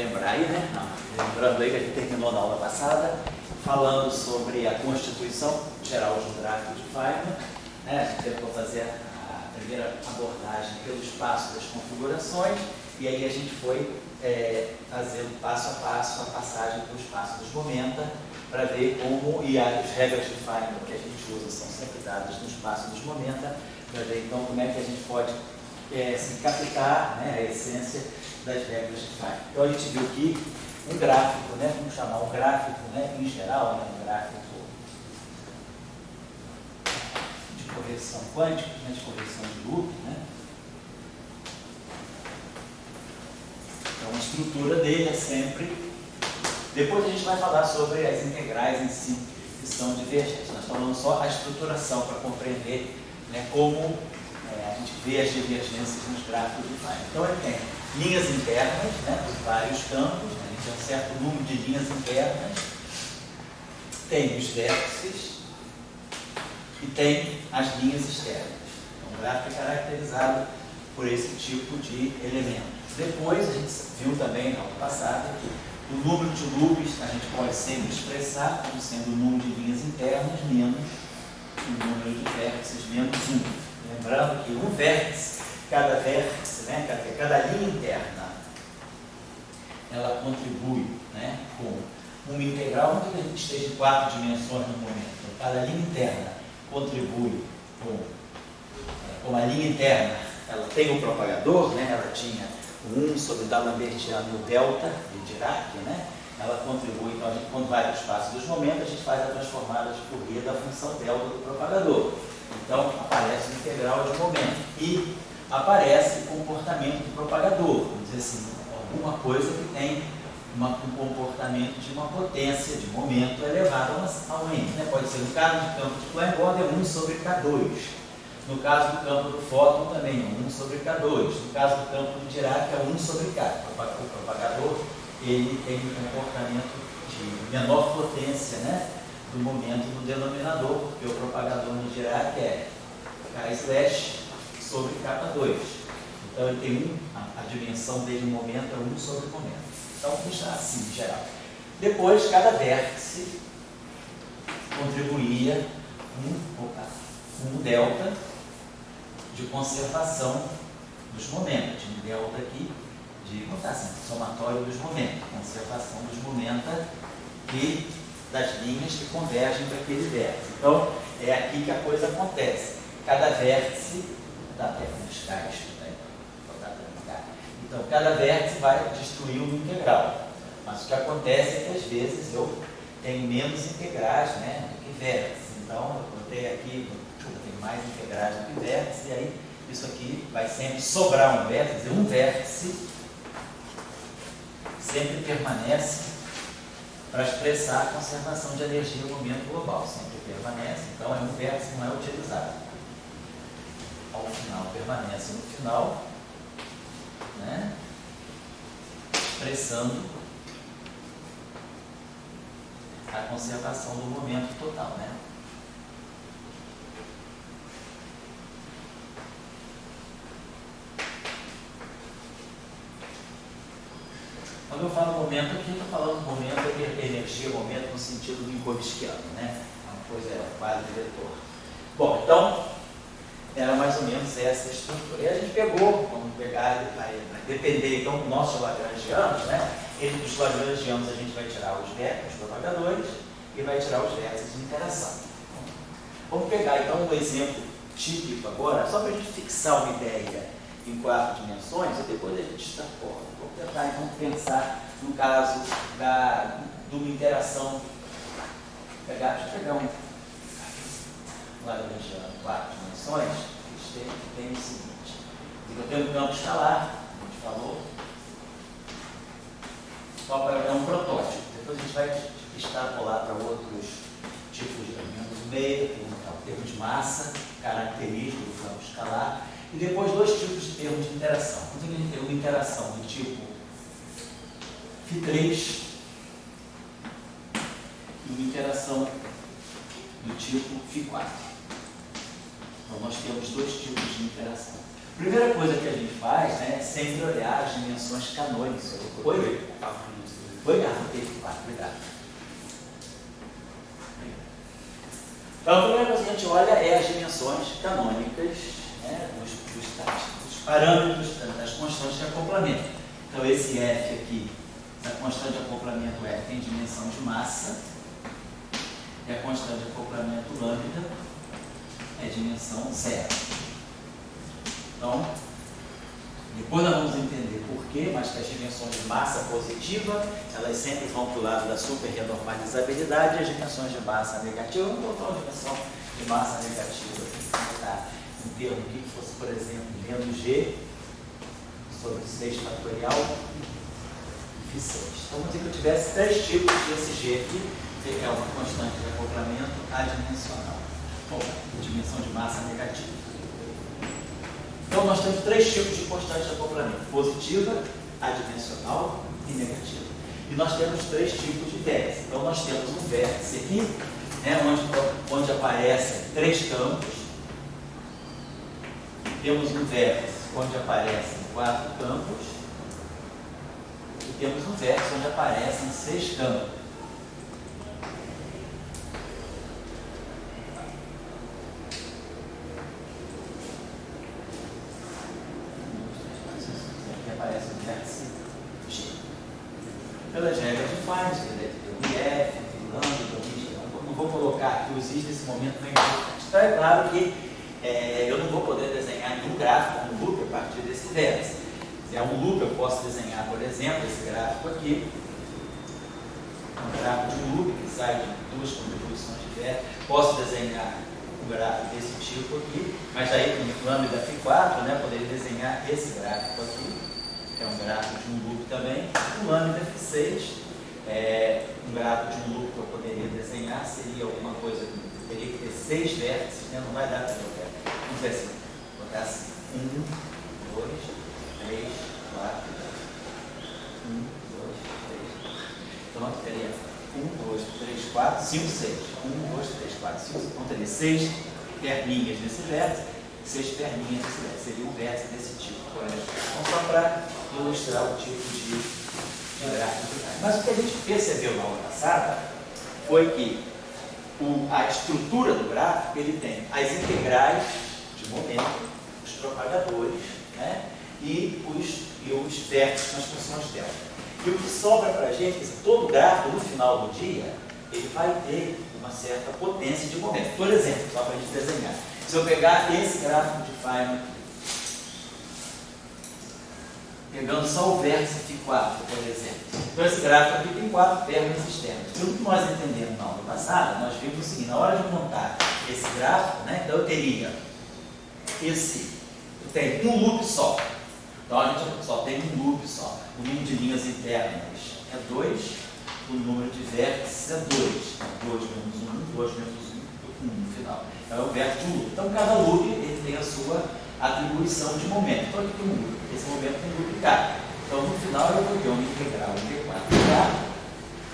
lembrar aí, né? Não, lembrando aí que a gente terminou na aula passada, falando sobre a Constituição Geral de Gráfico de Feynman, né? A gente tentou fazer a primeira abordagem pelo espaço das configurações, e aí a gente foi fazendo passo a passo a passagem pelo espaço dos momenta, para ver como, e as regras de Feynman que a gente usa são sempre dadas no espaço dos momenta, para ver então como é que a gente pode se captar, né, a essência das regras de Feynman. Então a gente viu aqui um gráfico, né, vamos chamar um gráfico, né, em geral, né, um gráfico de correção quântica, né, de correção de loop, né. Então a estrutura dele é sempre... Depois a gente vai falar sobre as integrais em si, que são divergentes. Nós falamos só a estruturação para compreender, né, como a gente vê as divergências nos gráficos de Feynman. Então ele tem linhas internas, né, por vários campos, né, ele tem um certo número de linhas internas, tem os vértices e tem as linhas externas. Então o gráfico é caracterizado por esse tipo de elementos. Depois a gente viu também na aula passada que o número de loops a gente pode sempre expressar como sendo o número de linhas internas menos o número de vértices menos 1. Lembrando que um vértice, cada vértice, né, cada linha interna, ela contribui, né, com uma integral, onde a gente esteja em 4 dimensões no momento. Então, cada linha interna contribui com a linha interna, ela tem o propagador, né, ela tinha o 1 sobre D'Alembertiano e o delta de Dirac, né? Ela contribui, então a gente, quando vai para o espaço dos momentos, a gente faz a transformada de Fourier da função delta do propagador. Então aparece o integral de momento e aparece o comportamento do propagador, vamos dizer assim, alguma coisa que tem um comportamento de uma potência de momento elevado ao n, né? Pode ser no caso de campo de Klein-Bode é 1 sobre K2. No caso do campo do fóton também é 1 sobre K2. No caso do campo do Dirac é 1 sobre K. O propagador ele tem um comportamento de menor potência, né, do momento no denominador, porque o propagador no Dirac é K/ sobre K2. Então ele tem a dimensão dele no momento é 1 sobre o momento. Então está assim em geral. Depois cada vértice contribuía um delta de conservação dos momentos, um delta aqui de somatório dos momentos, conservação dos momentos e das linhas que convergem para aquele vértice. Então, é aqui que a coisa acontece. Cada vértice, dá até buscar isso, né? Então, cada vértice vai destruir uma integral. Mas o que acontece é que às vezes eu tenho menos integrais, né, do que vértices. Então, eu botei aqui, tem mais integrais do que vértices, e aí isso aqui vai sempre sobrar um vértice, um vértice sempre permanece para expressar a conservação de energia no momento global, sempre permanece, então um vértice não é utilizado. Ao final, permanece no final, né, expressando a conservação do momento total, né? Quando eu falo momento aqui, estou falando momento de energia, momento no sentido do Minkowskiano, né? Uma coisa é quase vetor. Bom, então, era mais ou menos essa estrutura. E a gente pegou, vamos pegar, vai depender, então, dos nossos lagrangianos, né? Dos lagrangianos a gente vai tirar os vértices, os propagadores, e vai tirar os vértices de interação. Vamos pegar, então, um exemplo típico agora, só para a gente fixar uma ideia em 4 dimensões, e depois a gente extrapola. Vamos tentar, então, pensar no caso de uma interação. Deixa eu pegar um lagrangiano 4 dimensões, que tem o seguinte. Eu tenho um campo escalar, a gente falou, é um protótipo. Depois a gente vai extrapolar para outros tipos de elementos do meio, tem um termo de massa, característico do campo escalar, e depois 2 tipos de termos de interação. A gente tem uma interação do tipo Φ3 e uma interação do tipo Φ4. Então nós temos 2 tipos de interação. A primeira coisa que a gente faz, né, é sempre olhar as dimensões canônicas. Oi, Foi? Ah, teve 4, obrigado. Então, a primeira coisa que a gente olha é as dimensões canônicas, né, dos parâmetros das constantes de acoplamento. Então, esse F aqui, essa constante de acoplamento F tem dimensão de massa, e a constante de acoplamento lambda é dimensão 0. Então, depois nós vamos entender por quê, mas que as dimensões de massa positiva, elas sempre vão para o lado da superrenormalizabilidade, e as dimensões de massa negativa, vamos botar uma dimensão de massa negativa aqui, tá? Em termos que fosse, por exemplo, menos G sobre 6 fatorial Φ6. Então, vamos dizer que eu tivesse 3 tipos desse G aqui, que é uma constante de acoplamento adimensional, ou dimensão de massa negativa. Então, nós temos 3 tipos de constante de acoplamento: positiva, adimensional e negativa. E nós temos 3 tipos de vértice. Então, nós temos um vértice aqui, né, onde aparecem 3 campos. Temos um vértice onde aparecem 4 campos. E temos um vértice onde aparecem 6 campos. Pelas regras de Feynman, IF, Lambda, não vou colocar aqui os is nesse momento, não é importante. Então é claro que eu não vou poder desenhar nenhum gráfico, um loop a partir desse vértice. Se é um loop, eu posso desenhar, por exemplo, esse gráfico aqui, um gráfico de um loop que sai de 2 contribuições de vértice. Posso desenhar um gráfico desse tipo aqui, mas aí com lambda Φ4, né, poderia desenhar esse gráfico aqui, que é um gráfico de um loop também. O lambda Φ6, um gráfico de um loop que eu poderia desenhar, seria alguma coisa que teria que ter 6 vértices, né? Não vai dar para eu ver. Vamos ver assim, vou botar assim, 1, 2, 3, 4, 1, 2, 3, então teria 1, 2, 3, 4, 5, 6, 1, 2, 3, 4, 5, 6, então teria 6 perninhas nesse vértice, 6 perninhas nesse vértice, seria um vértice desse tipo. Então, só para ilustrar o tipo de gráfico. Mas o que a gente percebeu na aula passada foi que a estrutura do gráfico, ele tem as integrais de momento, os propagadores, né, e os vértices nas funções delta. E o que sobra para a gente, todo gráfico no final do dia, ele vai ter uma certa potência de momento. Por exemplo, só para a gente desenhar, se eu pegar esse gráfico de Feynman, pegando só o vértice Φ4, por exemplo. Então, esse gráfico aqui tem 4 pernas externas. Pelo que nós entendemos na aula passada, nós vimos o seguinte: na hora de montar esse gráfico, né, então eu teria eu tenho um loop só. Então, a gente só tem um loop só. O número de linhas internas é 2, o número de vértices é 2. 2 menos 1, 2 menos 1 no final. Então, é o vértice de um loop. Então, cada loop ele tem a sua atribuição de momento. Então, aqui tem um loop. Esse momento tem duplicado. Então, no final, eu vou ter uma integral de 4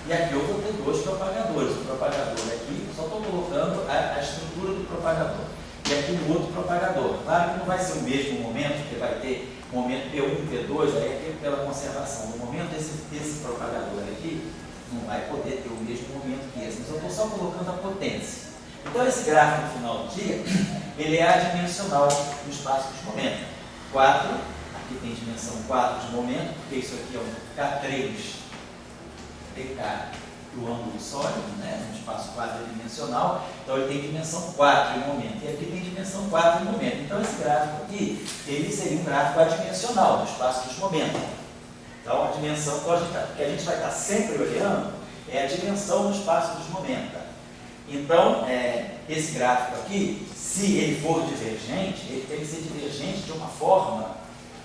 e aqui eu vou ter 2 propagadores. O propagador aqui, só estou colocando a estrutura do propagador. E aqui um outro propagador. Claro que não vai ser o mesmo momento, porque vai ter momento P1, P2, aí aqui pela conservação do momento, esse propagador aqui não vai poder ter o mesmo momento que esse. Mas eu estou só colocando a potência. Então, esse gráfico no final do dia, ele é adimensional no espaço de momento. 4, aqui tem dimensão 4 de momento, porque isso aqui é um K3 dk do ângulo sólido, né, no espaço quadridimensional. Então, ele tem dimensão 4 em momento. E aqui tem dimensão 4 em momento. Então, esse gráfico aqui, ele seria um gráfico adimensional no espaço dos momentos. Então, a dimensão que a gente vai estar sempre olhando é a dimensão no espaço dos momentos. Então, esse gráfico aqui, se ele for divergente, ele tem que ser divergente de uma forma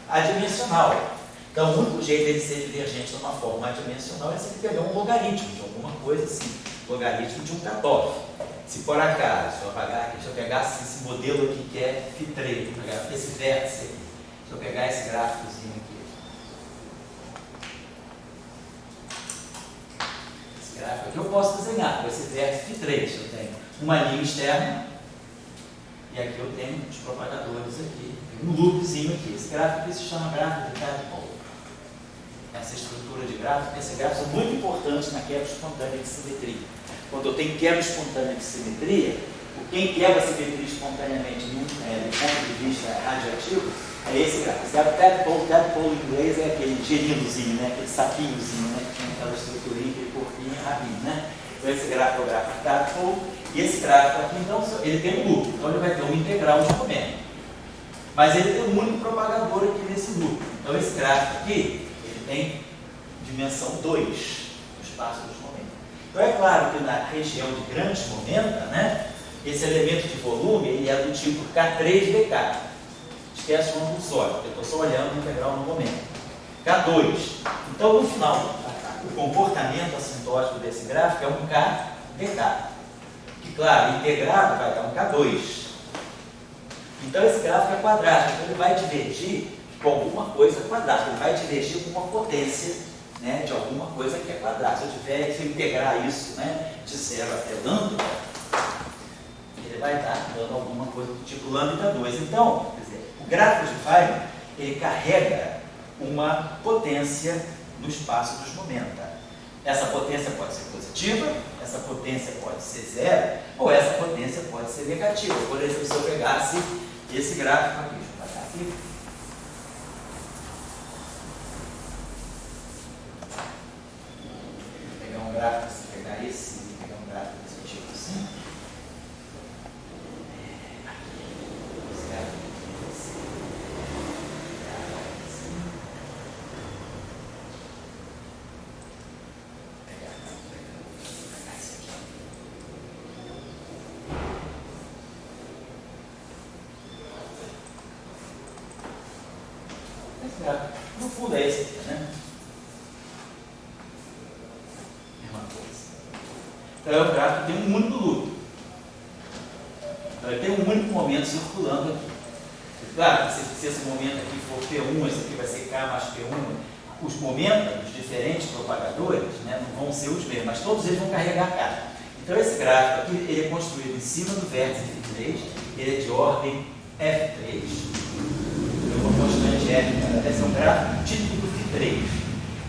adimensional. Então, o único jeito dele ser divergente de uma forma adimensional é se ele pegar um logaritmo de alguma coisa assim, logaritmo de um cutoff. Se por acaso, se eu pegasse esse modelo aqui que é Φ3, vou pegar esse vértice aqui, se eu pegar esse gráficozinho aqui, esse gráfico aqui eu posso desenhar com esse vértice Φ3. Eu tenho uma linha externa e aqui eu tenho os propagadores aqui, um loopzinho aqui. Esse gráfico aqui se chama gráfico de Tadpole. essa estrutura de gráfico, esses gráficos são muito importantes na quebra espontânea de simetria. Quando eu tenho quebra espontânea de simetria, quem quebra a simetria espontaneamente do ponto de vista radioativo é esse gráfico. Esse gráfico tadpole em inglês é aquele gerinozinho, né? Aquele sapinhozinho, né? Que tem aquela estruturinha, aquele corpinho rabinho, né? Então esse gráfico é o gráfico tadpole, e esse gráfico aqui, então, ele tem um loop, então ele vai ter uma integral de momento. Mas ele tem um único propagador aqui nesse loop. Então esse gráfico aqui, ele tem dimensão 2 no espaço dos momentos. Então é claro que na região de grandes momentos, né? Esse elemento de volume ele é do tipo K3dk. Esquece o ângulo sólido, eu estou só olhando o integral no momento. K2. Então, no final, o comportamento assintótico desse gráfico é um Kdk. Que, claro, integrado vai dar um K2. Então, esse gráfico é quadrático. Então, ele vai divergir com alguma coisa quadrada. Ele vai divergir com uma potência, né, de alguma coisa que é quadrada. Se eu integrar isso, né, de 0 até lambda, ele vai estar dando alguma coisa do tipo lambda 2. Então, quer dizer, o gráfico de Feynman, ele carrega uma potência no espaço dos momenta. Essa potência pode ser positiva, essa potência pode ser zero, ou essa potência pode ser negativa. Por exemplo, se eu pegasse esse gráfico aqui, deixa eu passar aqui. Vou pegar um gráfico, se pegar esse, pegar um gráfico desse tipo assim. No fundo é esse aqui, né? Mesma coisa. Então é um gráfico que tem um único loop. Então ele tem um único momento circulando aqui. Claro, se esse momento aqui for P1, esse aqui vai ser K mais P1, os momentos dos diferentes propagadores, né, não vão ser os mesmos, mas todos eles vão carregar K. Então esse gráfico aqui, ele é construído em cima do vértice F3, ele é de ordem F3. Uma constante F, deve ser um gráfico típico do Φ3.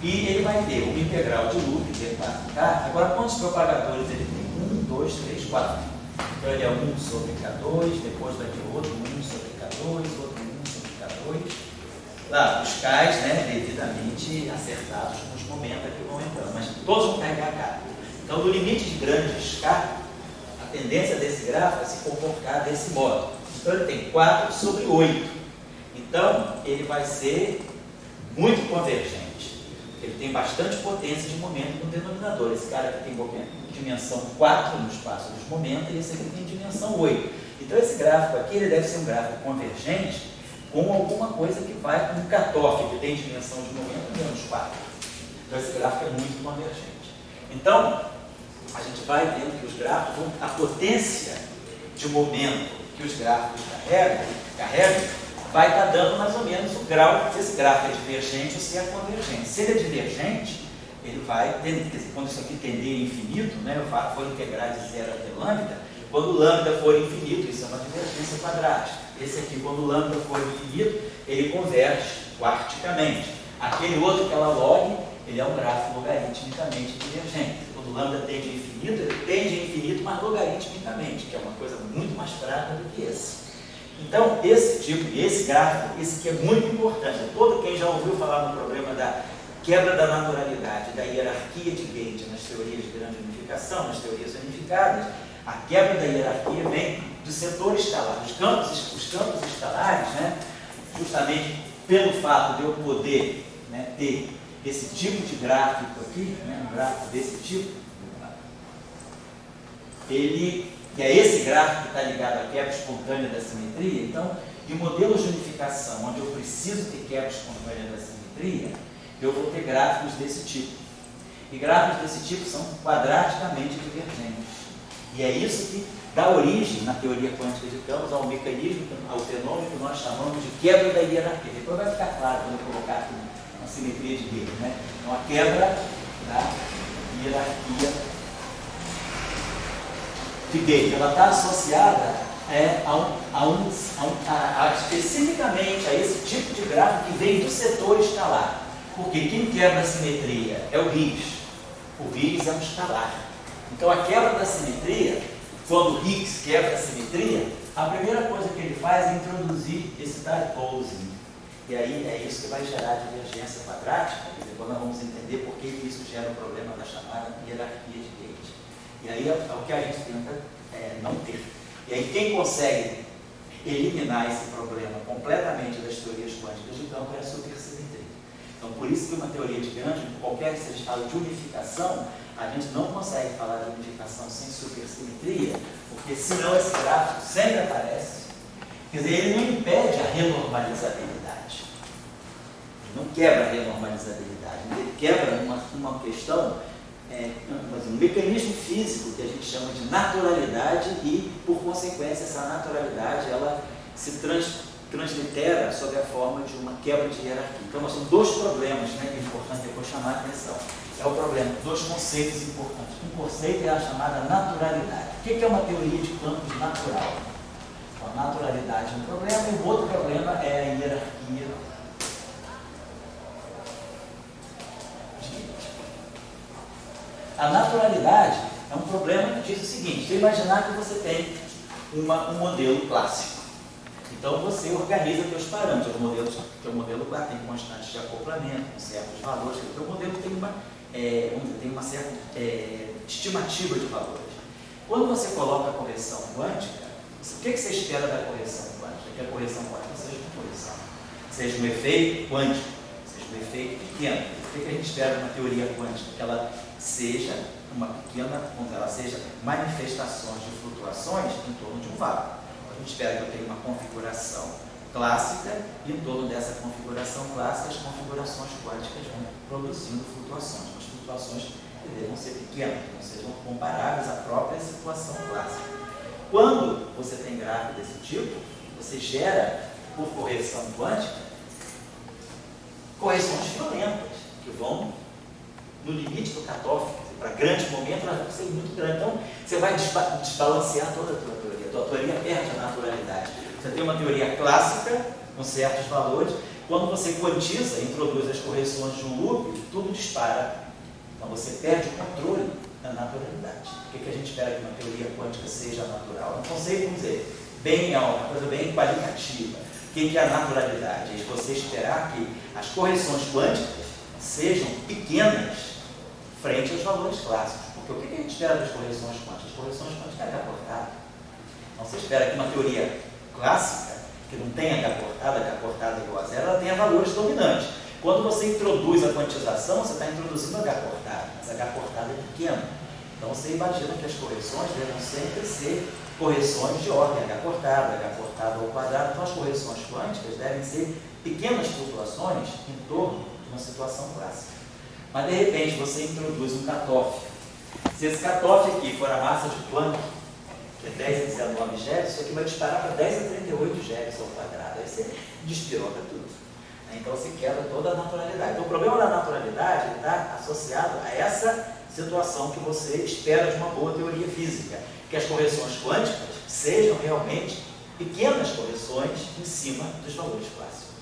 E ele vai ter uma integral de loop, de K. Agora, quantos propagadores ele tem? 1, 2, 3, 4. Então, ele é 1 sobre K2, depois vai ter outro 1 sobre K2, outro 1 sobre K2. Lá, os Ks, né, devidamente acertados com os momentos que vão entrando, mas todos vão carregar K. Então, no limite de grandes K, a tendência desse gráfico é se comportar desse modo. Então, ele tem 4 sobre 8. Então, ele vai ser muito convergente. Ele tem bastante potência de momento no denominador. Esse cara aqui tem dimensão 4 no espaço dos momentos e esse aqui tem dimensão 8. Então, esse gráfico aqui ele deve ser um gráfico convergente com alguma coisa que vai com um cutoff, que tem dimensão de momento menos 4. Então, esse gráfico é muito convergente. Então, a gente vai vendo que os gráficos, a potência de momento que os gráficos carregam vai estar dando mais ou menos o grau se esse gráfico é divergente ou se é convergente. Se ele é divergente, ele vai, quando isso aqui tender a infinito, né, eu for integrar de 0 até lambda, quando o lambda for infinito, isso é uma divergência quadrática. Esse aqui, quando o lambda for infinito, ele converge quarticamente. Aquele outro que é log, ele é um gráfico logaritmicamente divergente. Quando o lambda tende a infinito, ele tende a infinito, mas logaritmicamente, que é uma coisa muito mais fraca do que esse. Então, esse gráfico, esse aqui é muito importante. Todo quem já ouviu falar no problema da quebra da naturalidade, da hierarquia de Gauge nas teorias de grande unificação, nas teorias unificadas, a quebra da hierarquia vem do setor escalar. Os campos escalares, né, justamente pelo fato de eu poder, né, ter esse tipo de gráfico aqui, né, um gráfico desse tipo, que é esse gráfico que está ligado à quebra espontânea da simetria. Então, de modelos de unificação, onde eu preciso ter quebra espontânea da simetria, eu vou ter gráficos desse tipo. E gráficos desse tipo são quadraticamente divergentes. E é isso que dá origem, na teoria quântica de campos, ao mecanismo, ao fenômeno que nós chamamos de quebra da hierarquia. Depois vai ficar claro quando eu colocar aqui uma simetria de Gauge, né? Então, a quebra da hierarquia de Gauge, ela está associada especificamente a esse tipo de gráfico que vem do setor escalar. Porque quem quebra a simetria é o Higgs. O Higgs é um escalar. Então a quebra da simetria, quando o Higgs quebra a simetria, a primeira coisa que ele faz é introduzir esse dipole. E aí é isso que vai gerar divergência quadrática, e depois nós vamos entender por que isso gera o problema da chamada hierarquia de Gauge. E aí é o que a gente tenta não ter. E aí quem consegue eliminar esse problema completamente das teorias quânticas de campo é a supersimetria. Então por isso que uma teoria de grande, qualquer que seja fala de unificação, a gente não consegue falar de unificação sem supersimetria, porque senão esse gráfico sempre aparece. Quer dizer, ele não impede a renormalizabilidade. Ele não quebra a renormalizabilidade, ele quebra uma questão, um mecanismo físico que a gente chama de naturalidade e, por consequência, essa naturalidade ela se translitera sob a forma de uma quebra de hierarquia. Então, nós temos dois problemas, né, que é importante depois chamar a atenção. É o problema, dois conceitos importantes. Um conceito é a chamada naturalidade. O que é uma teoria de campos natural? A naturalidade é um problema e o outro problema é a hierarquia. A naturalidade é um problema que diz o seguinte: você imaginar que você tem um modelo clássico. Então você organiza seus parâmetros. O modelo tem constantes de acoplamento, com certos valores. O teu modelo tem uma certa estimativa de valores. Quando você coloca a correção quântica, o que você espera da correção quântica? Que a correção quântica seja uma correção, seja um efeito quântico, seja um efeito pequeno. O que a gente espera de uma teoria quântica? Que ela seja uma pequena, ela seja manifestações de flutuações em torno de um vácuo. A gente espera que eu tenha uma configuração clássica e em torno dessa configuração clássica as configurações quânticas vão produzindo flutuações, mas flutuações que devam ser pequenas, que não sejam comparáveis à própria situação clássica. Quando você tem gráfico desse tipo, você gera, por correção quântica, correções violentas, que vão no limite do cutoff. Para grandes momentos, elas vão ser muito grandes. Então, você vai desbalancear toda a tua teoria. A tua teoria perde a naturalidade. Você tem uma teoria clássica, com certos valores. Quando você quantiza, introduz as correções de um loop, tudo dispara. Então, você perde o controle da naturalidade. O que a gente espera que uma teoria quântica seja natural? Um conceito, vamos dizer, uma coisa bem qualitativa. O que é a naturalidade? É você esperar que as correções quânticas sejam pequenas frente aos valores clássicos. Porque o que a gente espera das correções quânticas? As correções quânticas é H cortada. Então você espera que uma teoria clássica, que não tenha H cortada igual a zero, ela tenha valores dominantes. Quando você introduz a quantização, você está introduzindo H cortada, mas H cortada é pequeno. Então você imagina que as correções devem sempre ser correções de ordem H cortada ao quadrado. Então as correções quânticas devem ser pequenas flutuações em torno de uma situação clássica. Mas de repente você introduz um cutoff. Se esse cutoff aqui for a massa de Planck, que é 10 a 19 GeV, isso aqui vai disparar para 10 a 38 GeV ao quadrado. Aí você despiroca tudo. Então você quebra toda a naturalidade. Então o problema da naturalidade está associado a essa situação que você espera de uma boa teoria física, que as correções quânticas sejam realmente pequenas correções em cima dos valores clássicos.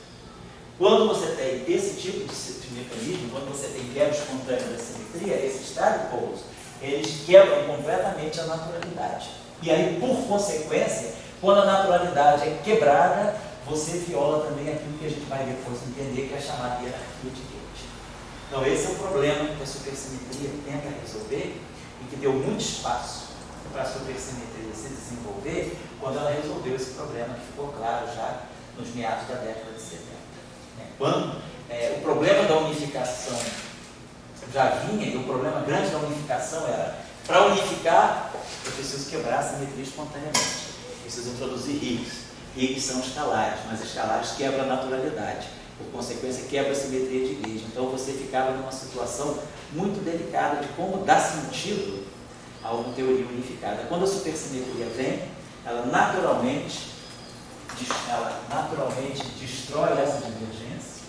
Quando você tem esse tipo de mecanismo, quando você tem quebra espontânea da simetria, esses dipoles, eles quebram completamente a naturalidade. E aí, por consequência, quando a naturalidade é quebrada, você viola também aquilo que a gente vai depois entender, que é a chamada hierarquia de Gauge. Então esse é o problema que a supersimetria tenta resolver e que deu muito espaço para a supersimetria se desenvolver quando ela resolveu esse problema que ficou claro já nos meados da década de 70. Quando o problema da unificação já vinha, e o problema grande da unificação era, para unificar, eu preciso quebrar a simetria espontaneamente. Preciso introduzir Higgs. Higgs são escalares, mas escalares quebram a naturalidade. Por consequência, quebra a simetria de Gauge. Então você ficava numa situação muito delicada de como dar sentido a uma teoria unificada. Quando a supersimetria vem, ela naturalmente destrói essa divergência,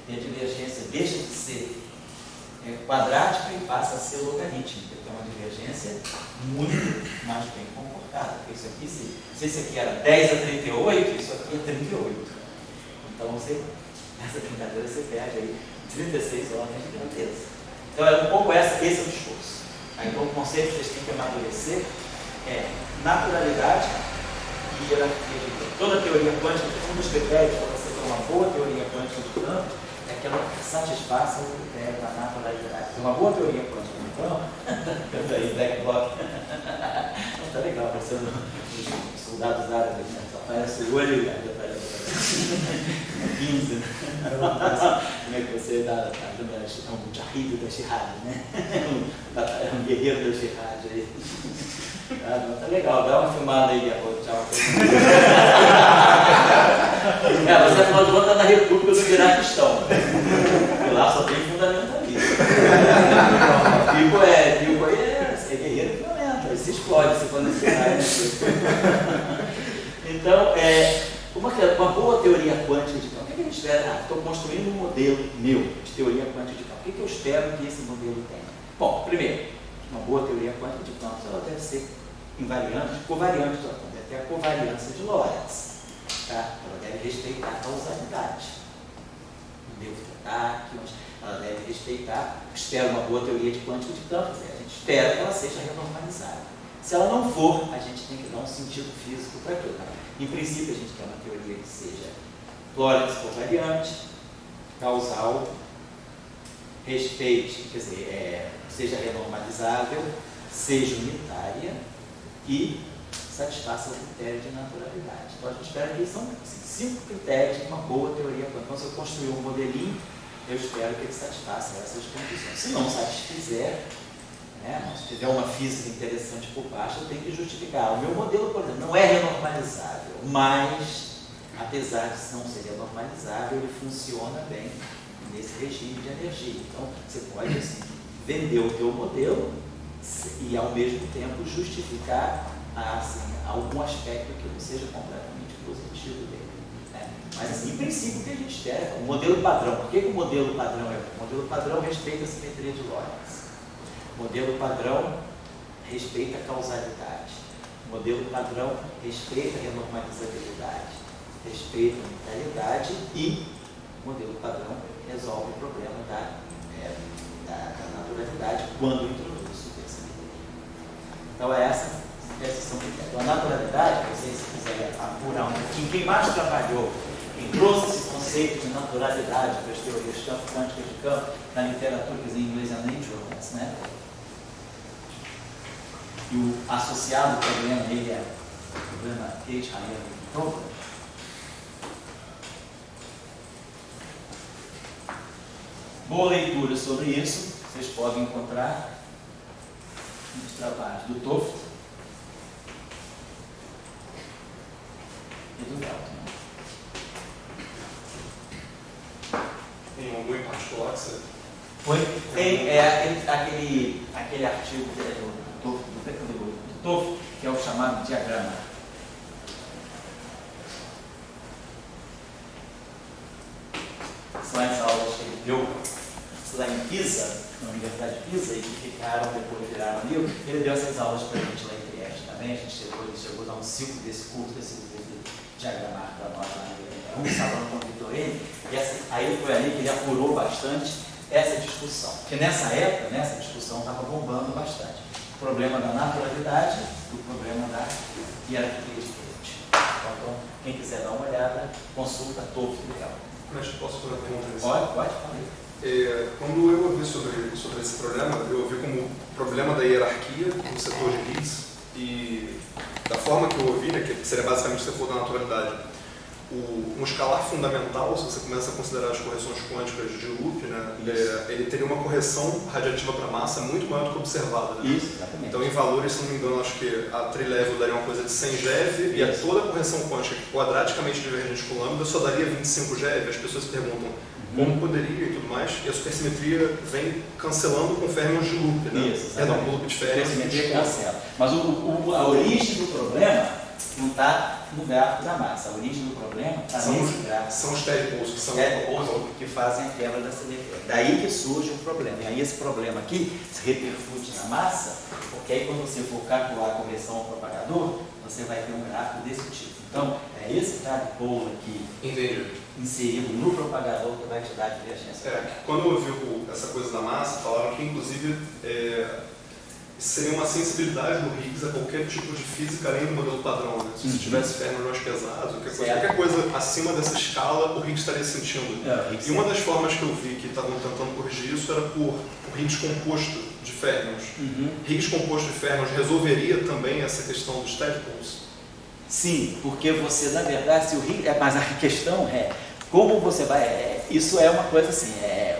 e a divergência deixa de ser quadrática e passa a ser logarítmica, que é uma divergência muito mais bem comportada. Isso aqui, se esse aqui era 10 a 38, isso aqui é 38. Então, nessa brincadeira, você perde aí 36 ordens de grandeza. Então é um pouco esse é o discurso. Então o conceito que vocês têm que amadurecer é naturalidade e hierarquia de Deus. Toda teoria quântica, um dos critérios para você ter uma boa teoria quântica de campo é que ela satisfaça o critério da naturalidade. Uma boa teoria quântica de campo, canta aí, black block. Está legal, parecendo os soldados árabes, né? Só aparece o olho e aparece 15. Como é que você dá um mujahid da jihad, né? Um guerreiro da jihad aí. Tá legal, dá uma filmada aí, tchau. Você afinal de contas está na República do Iraquistão. E lá só tem fundamentalismo. Tipo aí é guerreiro violento, aí se explode se for necessário. Então, uma boa teoria quântica de campo. O que a gente espera? Estou construindo um modelo meu de teoria quântica de campo. O que eu espero que esse modelo tenha? Bom, primeiro, uma boa teoria quântica de campo ela deve ser invariante, covariante, ela deve ter a covariância de Lorentz. Tá? Ela deve respeitar a causalidade. Não devo tratar, ela deve respeitar. Espero uma boa teoria de quântica de campo. A gente espera que ela seja renormalizável. Se ela não for, a gente tem que dar um sentido físico para aquilo. Em princípio, a gente quer uma teoria que seja Lorentz covariante, causal, respeite, quer dizer, seja renormalizável, seja unitária e satisfaça o critério de naturalidade. Então, a gente espera que são 5 critérios de uma boa teoria. Então, se eu construir um modelinho, eu espero que ele satisfaça essas condições. Se não satisfizer, se tiver uma física interessante por baixo, eu tenho que justificar. O meu modelo, por exemplo, não é renormalizável, mas, apesar de não ser renormalizável, ele funciona bem nesse regime de energia. Então, você pode assim, vender o teu modelo e, ao mesmo tempo, justificar algum aspecto que não seja completamente positivo dele. Né? Mas, assim, em princípio, o que a gente espera? O modelo padrão. Por que o modelo padrão é bom? O modelo padrão respeita a simetria de Lorentz. O modelo padrão respeita a causalidade. O modelo padrão respeita a renormalizabilidade, respeita a unitalidade e o modelo padrão resolve o problema da naturalidade quando introduz o pensamento. Então, essas são critérios. Então, a naturalidade, vocês se quiserem apurar um pouquinho, quem mais trabalhou, quem trouxe esse conceito de naturalidade para as teorias quânticas de campo, na literatura, que em inglês é naturalness, né? E o associado problema dele é o problema H-Higher. Boa leitura sobre isso, vocês podem encontrar nos trabalhos do Toft e do Galton. Tem algum em particular que você... Tem aquele artigo do Toft, que é o chamado diagrama. São as aulas que ele deu lá em Pisa, na Universidade de Pisa, e que ficaram, depois viraram livro. Ele deu essas aulas para a gente lá em Trieste também. Ele chegou a dar um ciclo desse curso, desse diagramar para nós lá na um salão com o Vitor N. E aí foi ali que ele apurou bastante essa discussão. Porque nessa época, essa discussão estava bombando bastante. O problema da naturalidade e o problema da hierarquia de Kant. Então, quem quiser dar uma olhada, consulta Toft e Galton. Mas posso fazer uma pergunta nesse? Pode, fala. Quando eu ouvi sobre esse problema, eu ouvi como problema da hierarquia no setor de Higgs e da forma que eu ouvi, né, que seria basicamente o setor da naturalidade. Um escalar fundamental, se você começa a considerar as correções quânticas de loop, né, ele teria uma correção radiativa para massa muito maior do que observada. Né? Isso, exatamente. Então, em valores, se não me engano, acho que a trilevel daria uma coisa de 100 GeV e toda a correção quântica quadraticamente divergente com lambda só daria 25 GeV. As pessoas se perguntam como poderia e tudo mais, e a supersimetria vem cancelando com fermions de loop, né? Isso, com loop de fermions. Supersimetria cancela. Mas a origem do problema não está no gráfico da massa. A origem do problema está nesse gráfico. São os tadpoles que são que fazem a quebra da simetria. Daí que surge o problema. E aí esse problema aqui se repercute na massa, porque aí quando você for calcular a correção ao propagador, você vai ter um gráfico desse tipo. Então, é esse tadpole aqui inserido no propagador que vai te dar a divergência. Quando eu vi essa coisa da massa, falaram que inclusive seria uma sensibilidade do Higgs a qualquer tipo de física além do modelo padrão. Né? Se você tivesse férmions mais pesados, qualquer coisa acima dessa escala, o Higgs estaria sentindo. E uma das formas que eu vi que estavam tentando corrigir isso era por Higgs composto de férmions. Higgs composto de férmions resolveria também essa questão dos tadpoles? Sim, porque você, na verdade, se o Higgs... Mas a questão é, como você vai... Isso é uma coisa assim,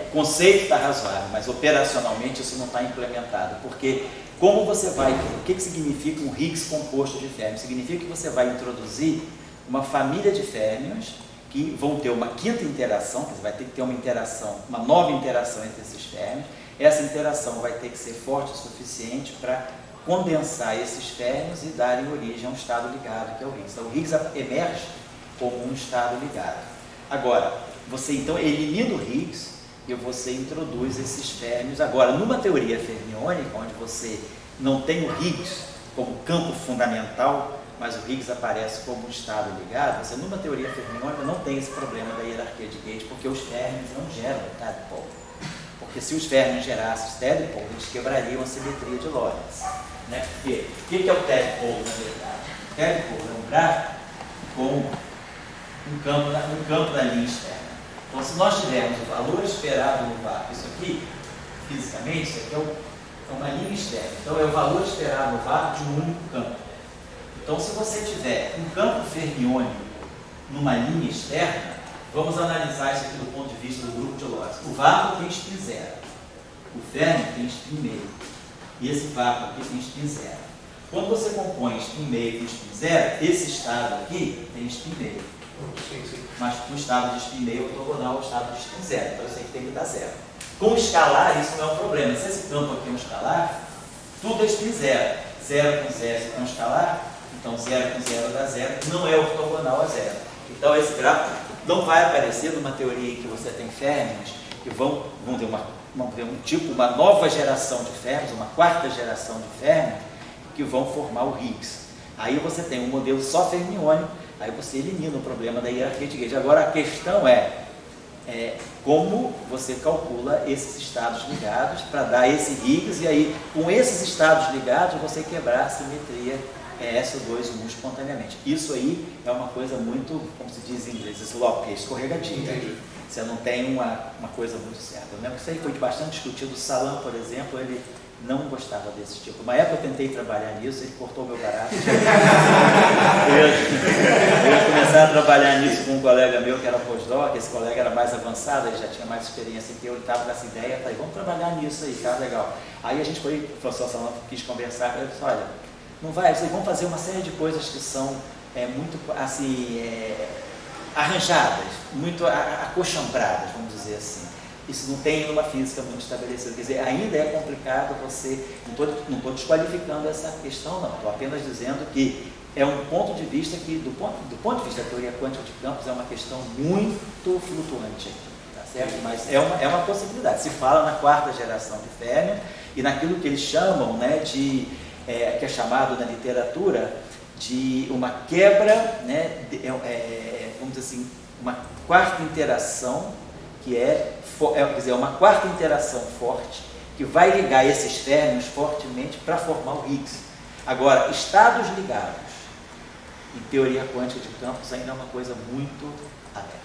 o conceito está razoável, mas operacionalmente isso não está implementado, porque como você vai... O que significa um Higgs composto de férmions? Significa que você vai introduzir uma família de férmions que vão ter uma quinta interação, que você vai ter que ter uma interação, uma nova interação entre esses férmions. Essa interação vai ter que ser forte o suficiente para condensar esses férmions e darem origem a um estado ligado, que é o Higgs. Então, o Higgs emerge como um estado ligado. Agora, você então elimina o Higgs e você introduz esses férmions. Agora, numa teoria fermiônica, onde você não tem o Higgs como campo fundamental, mas o Higgs aparece como um estado ligado, você numa teoria fermiônica não tem esse problema da hierarquia de Gauge, porque os férmions não geram tadpole. Porque se os férmions gerassem os tadpoles, eles quebrariam a simetria de Lorentz. Né? Porque o que é o tadpole, na verdade? O tadpole é um gráfico com um campo da linha externa. Então, se nós tivermos o valor esperado no vácuo, isso aqui, fisicamente, isso aqui é uma linha externa. Então, é o valor esperado no vácuo de um único campo. Então, se você tiver um campo fermiônico numa linha externa, vamos analisar isso aqui do ponto de vista do grupo de Lorentz. O vácuo tem spin zero, o férmio tem spin meio, e esse vácuo aqui tem spin zero. Quando você compõe spin meio com spin zero, esse estado aqui tem spin meio. Mas o estado de spin meio é ortogonal ao estado de spin zero, então isso aqui tem que dar zero. Com escalar, isso não é um problema. Se esse campo aqui é um escalar, tudo é spin zero. Zero com zero é um escalar, então zero com zero dá zero, não é ortogonal a zero. Então esse gráfico não vai aparecer numa teoria em que você tem férmions que vão ter uma nova geração de férmions, uma quarta geração de férmions, que vão formar o Higgs. Aí você tem um modelo só fermiônico, aí você elimina o problema da hierarquia de Gauge. Agora a questão é como você calcula esses estados ligados para dar esse Higgs, e aí com esses estados ligados você quebrar a simetria SO2 espontaneamente. Isso aí é uma coisa muito, como se diz em inglês, sloppy, escorregadia. Você não tem uma coisa muito certa. Eu lembro que isso aí foi bastante discutido. O Salam, por exemplo, ele não gostava desse tipo. Uma época eu tentei trabalhar nisso, ele cortou o meu barato. eu ia começar a trabalhar nisso com um colega meu que era pós-doc. Esse colega era mais avançado, ele já tinha mais experiência que eu, ele estava nessa ideia. Falei, vamos trabalhar nisso aí, tá legal. Aí a gente foi, o professor Salam quis conversar com ele, disse, olha, não vai, vocês vão fazer uma série de coisas que são muito assim, arranjadas, muito acochambradas, vamos dizer assim. Isso não tem uma física muito estabelecida. Quer dizer, ainda é complicado você... Não estou desqualificando essa questão, não. Estou apenas dizendo que é um ponto de vista que, do ponto de vista da teoria quântica de campos, é uma questão muito flutuante aqui, tá certo? Mas é uma possibilidade. Se fala na quarta geração de férmion e naquilo que eles chamam, né, que é chamado na literatura de uma quebra, né, vamos dizer assim, uma quarta interação, que quer dizer, uma quarta interação forte, que vai ligar esses férmions fortemente para formar o Higgs. Agora, estados ligados, em teoria quântica de campos, ainda é uma coisa muito aberta.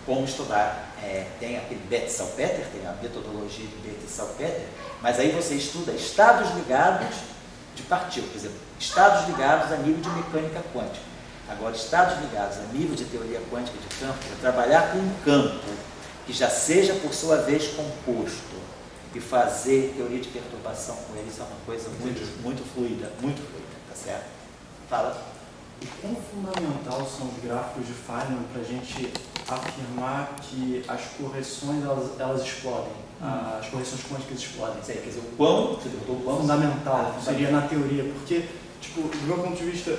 Como estudar, tem aquele Bethe-Salpeter, tem a metodologia de Bethe-Salpeter, mas aí você estuda estados ligados de partículas, quer dizer, estados ligados a nível de mecânica quântica. Agora, estados ligados a nível de teoria quântica de campos, para trabalhar com um campo que já seja, por sua vez, composto, e fazer teoria de perturbação com ele, isso é uma coisa muito fluida, tá certo? Fala. E quão fundamental são os gráficos de Feynman para a gente afirmar que as correções, elas explodem, as correções quânticas explodem? Quer dizer, o quão fundamental seria na teoria, porque, tipo, do meu ponto de vista,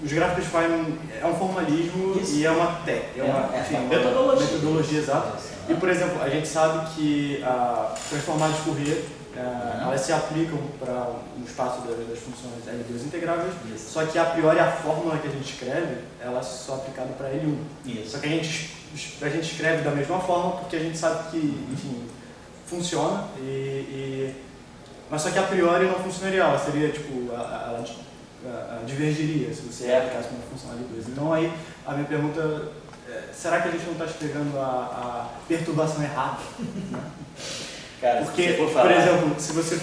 os gráficos de Feynman é um formalismo Isso. e é uma técnica, uma metodologia, exato. E, por exemplo, a gente sabe que transformadas de Fourier, elas se aplicam para um espaço das funções L2 integráveis, Isso. só que a priori a fórmula que a gente escreve, ela é só aplicada para L1. Isso. Só que a gente escreve da mesma forma porque a gente sabe que, enfim, funciona, mas só que a priori não funcionaria, ela seria, tipo, ela divergiria se você aplicasse uma função L2. Então aí a minha pergunta é, será que a gente não está escrevendo a perturbação errada? Né? Cara, porque, por exemplo, se você,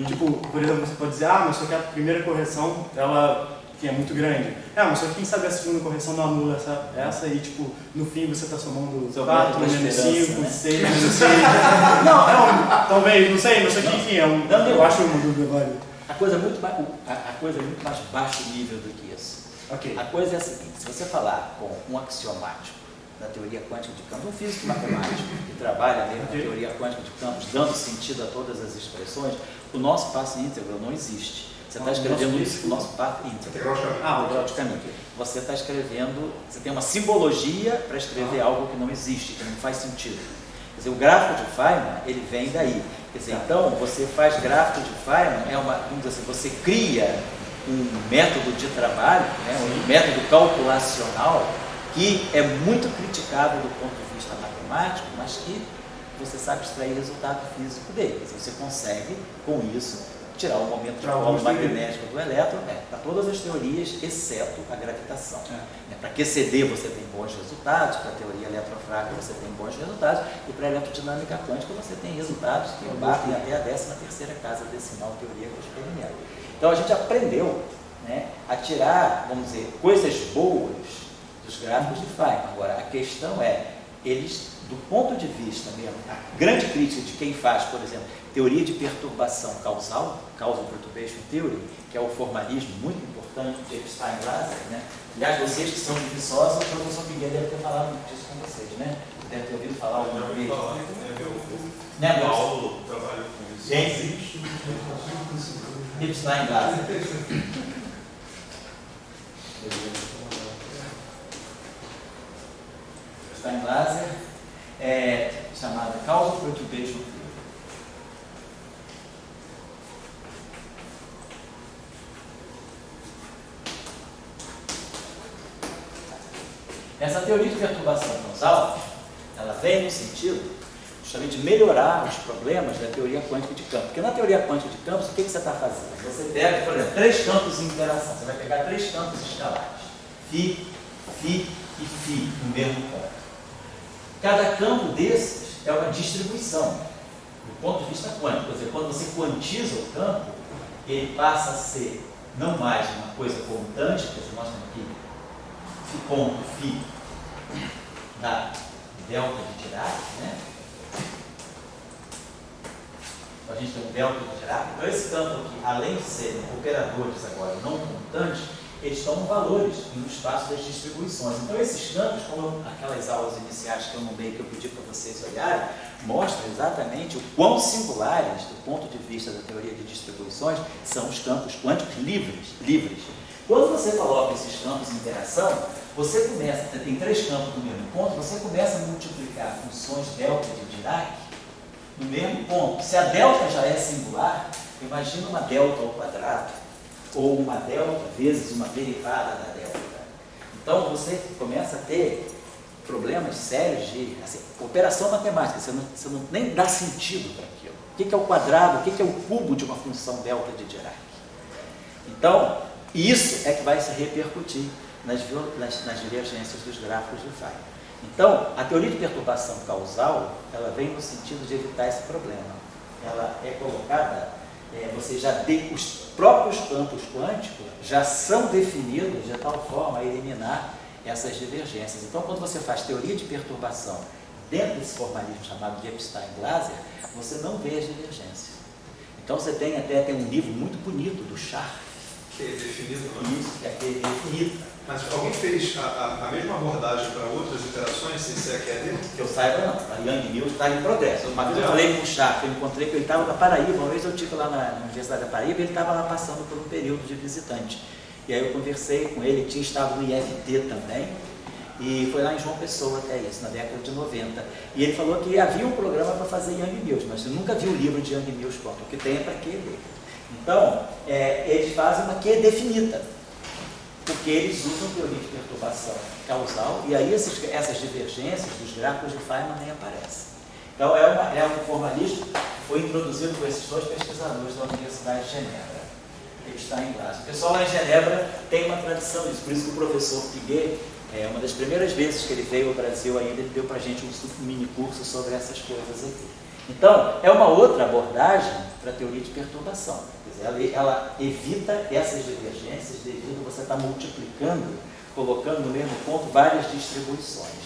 tipo, por exemplo, você pode dizer, mas só que a primeira correção, ela é muito grande. Mas só que quem sabe a segunda correção não anula essa e, tipo, no fim você está somando 4, menos 5, 6, menos 6. Talvez, não sei, mas só que, enfim, eu acho uma dúvida válida. A coisa é muito mais baixo nível do que isso. Okay. A coisa é a seguinte, se você falar com um axiomático da teoria quântica de campos, um físico matemático que trabalha mesmo na teoria quântica de campos, dando sentido a todas as expressões, o nosso passo íntegro não existe. Você está escrevendo isso, o nosso passo íntegro. Logicamente. Você está escrevendo, você tem uma simbologia para escrever algo que não existe, que não faz sentido. Quer dizer, o gráfico de Feynman, ele vem daí. Quer dizer, então, você faz gráfico de Feynman, vamos dizer assim, você cria um método de trabalho, né, um método calculacional, que é muito criticado do ponto de vista matemático, mas que você sabe extrair resultado físico dele. Você consegue, com isso, tirar o momento de polo magnético do elétron para todas as teorias, exceto a gravitação. Para QCD você tem bons resultados, para a teoria eletrofrágil você tem bons resultados, e para a eletrodinâmica quântica você tem resultados que batem até a 13ª casa decimal teoria do experimento. Então a gente aprendeu, né, a tirar, vamos dizer, coisas boas dos gráficos de Feynman. Agora, a questão é, eles, do ponto de vista mesmo, a grande crítica de quem faz, por exemplo, teoria de perturbação causal, Causal Perturbation Theory, que é o formalismo muito importante de Epstein-Glaser, né? Aliás, vocês que são de Viçosa, o professor Pinguet deve ter falado disso com vocês, né? Deve ter ouvido falar alguma vez. Né, Paulo trabalha com isso. Gente, Epstein-Glaser. Epstein-Glaser é chamada Causal Perturbation Theory. Essa teoria de perturbação causal, ela vem no sentido justamente de melhorar os problemas da teoria quântica de campos. Porque na teoria quântica de campos, o que você está fazendo? Você pega, por exemplo, 3 campos em interação. Você vai pegar 3 campos escalares. Φ, Φ e Φ no mesmo ponto. Cada campo desses é uma distribuição, do ponto de vista quântico. Quer dizer, quando você quantiza o campo, ele passa a ser não mais uma coisa contante, quer dizer, nós temos aqui ponto Φ da delta de Dirac, né? Então a gente tem um delta de Dirac. Então esse campo aqui, além de serem operadores agora não contantes, eles tomam valores no espaço das distribuições. Então esses campos, como aquelas aulas iniciais que eu nombrei, que eu pedi para vocês olharem, mostram exatamente o quão singulares, do ponto de vista da teoria de distribuições, são os campos quânticos livres. Quando você coloca esses campos em interação, você tem 3 campos no mesmo ponto, você começa a multiplicar funções delta de Dirac no mesmo ponto. Se a delta já é singular, imagina uma delta ao quadrado, ou uma delta vezes uma derivada da delta. Então você começa a ter problemas sérios de operação matemática, você não nem dá sentido para aquilo. O que é o quadrado, o que é o cubo de uma função delta de Dirac? Então, isso é que vai se repercutir nas divergências dos gráficos de Feynman. Então, a teoria de perturbação causal, ela vem no sentido de evitar esse problema. Ela é colocada, os próprios campos quânticos já são definidos de tal forma a eliminar essas divergências. Então, quando você faz teoria de perturbação dentro desse formalismo chamado de Epstein-Glaser, você não vê as divergências. Então, você tem um livro muito bonito do Scharf, que é definido, né? Isso, que é definido. Mas alguém fez a mesma abordagem para outras interações sem ser a QED? Que eu saiba, não. A Young Mills está em progresso. Uma vez eu falei com o Scharf, eu encontrei que ele estava na Paraíba. Uma vez eu estive lá na Universidade da Paraíba e ele estava lá passando por um período de visitante. E aí eu conversei com ele, tinha estado no IFT também, e foi lá em João Pessoa até isso, na década de 90. E ele falou que havia um programa para fazer Young Mills, mas eu nunca vi o livro de Young Mills pronto, o que tem é para QED. Então, eles fazem uma QED definida, porque eles usam teoria de perturbação causal, e aí essas divergências dos gráficos de Feynman nem aparecem. Então, é um formalismo que foi introduzido por esses dois pesquisadores da Universidade de Genebra. Ele está em Glasgow. O pessoal lá em Genebra tem uma tradição disso, por isso que o professor Piguet, uma das primeiras vezes que ele veio ao Brasil ainda, ele deu para a gente um mini curso sobre essas coisas aqui. Então, é uma outra abordagem para a teoria de perturbação. Quer dizer, ela evita essas divergências devido a você estar multiplicando, colocando no mesmo ponto várias distribuições.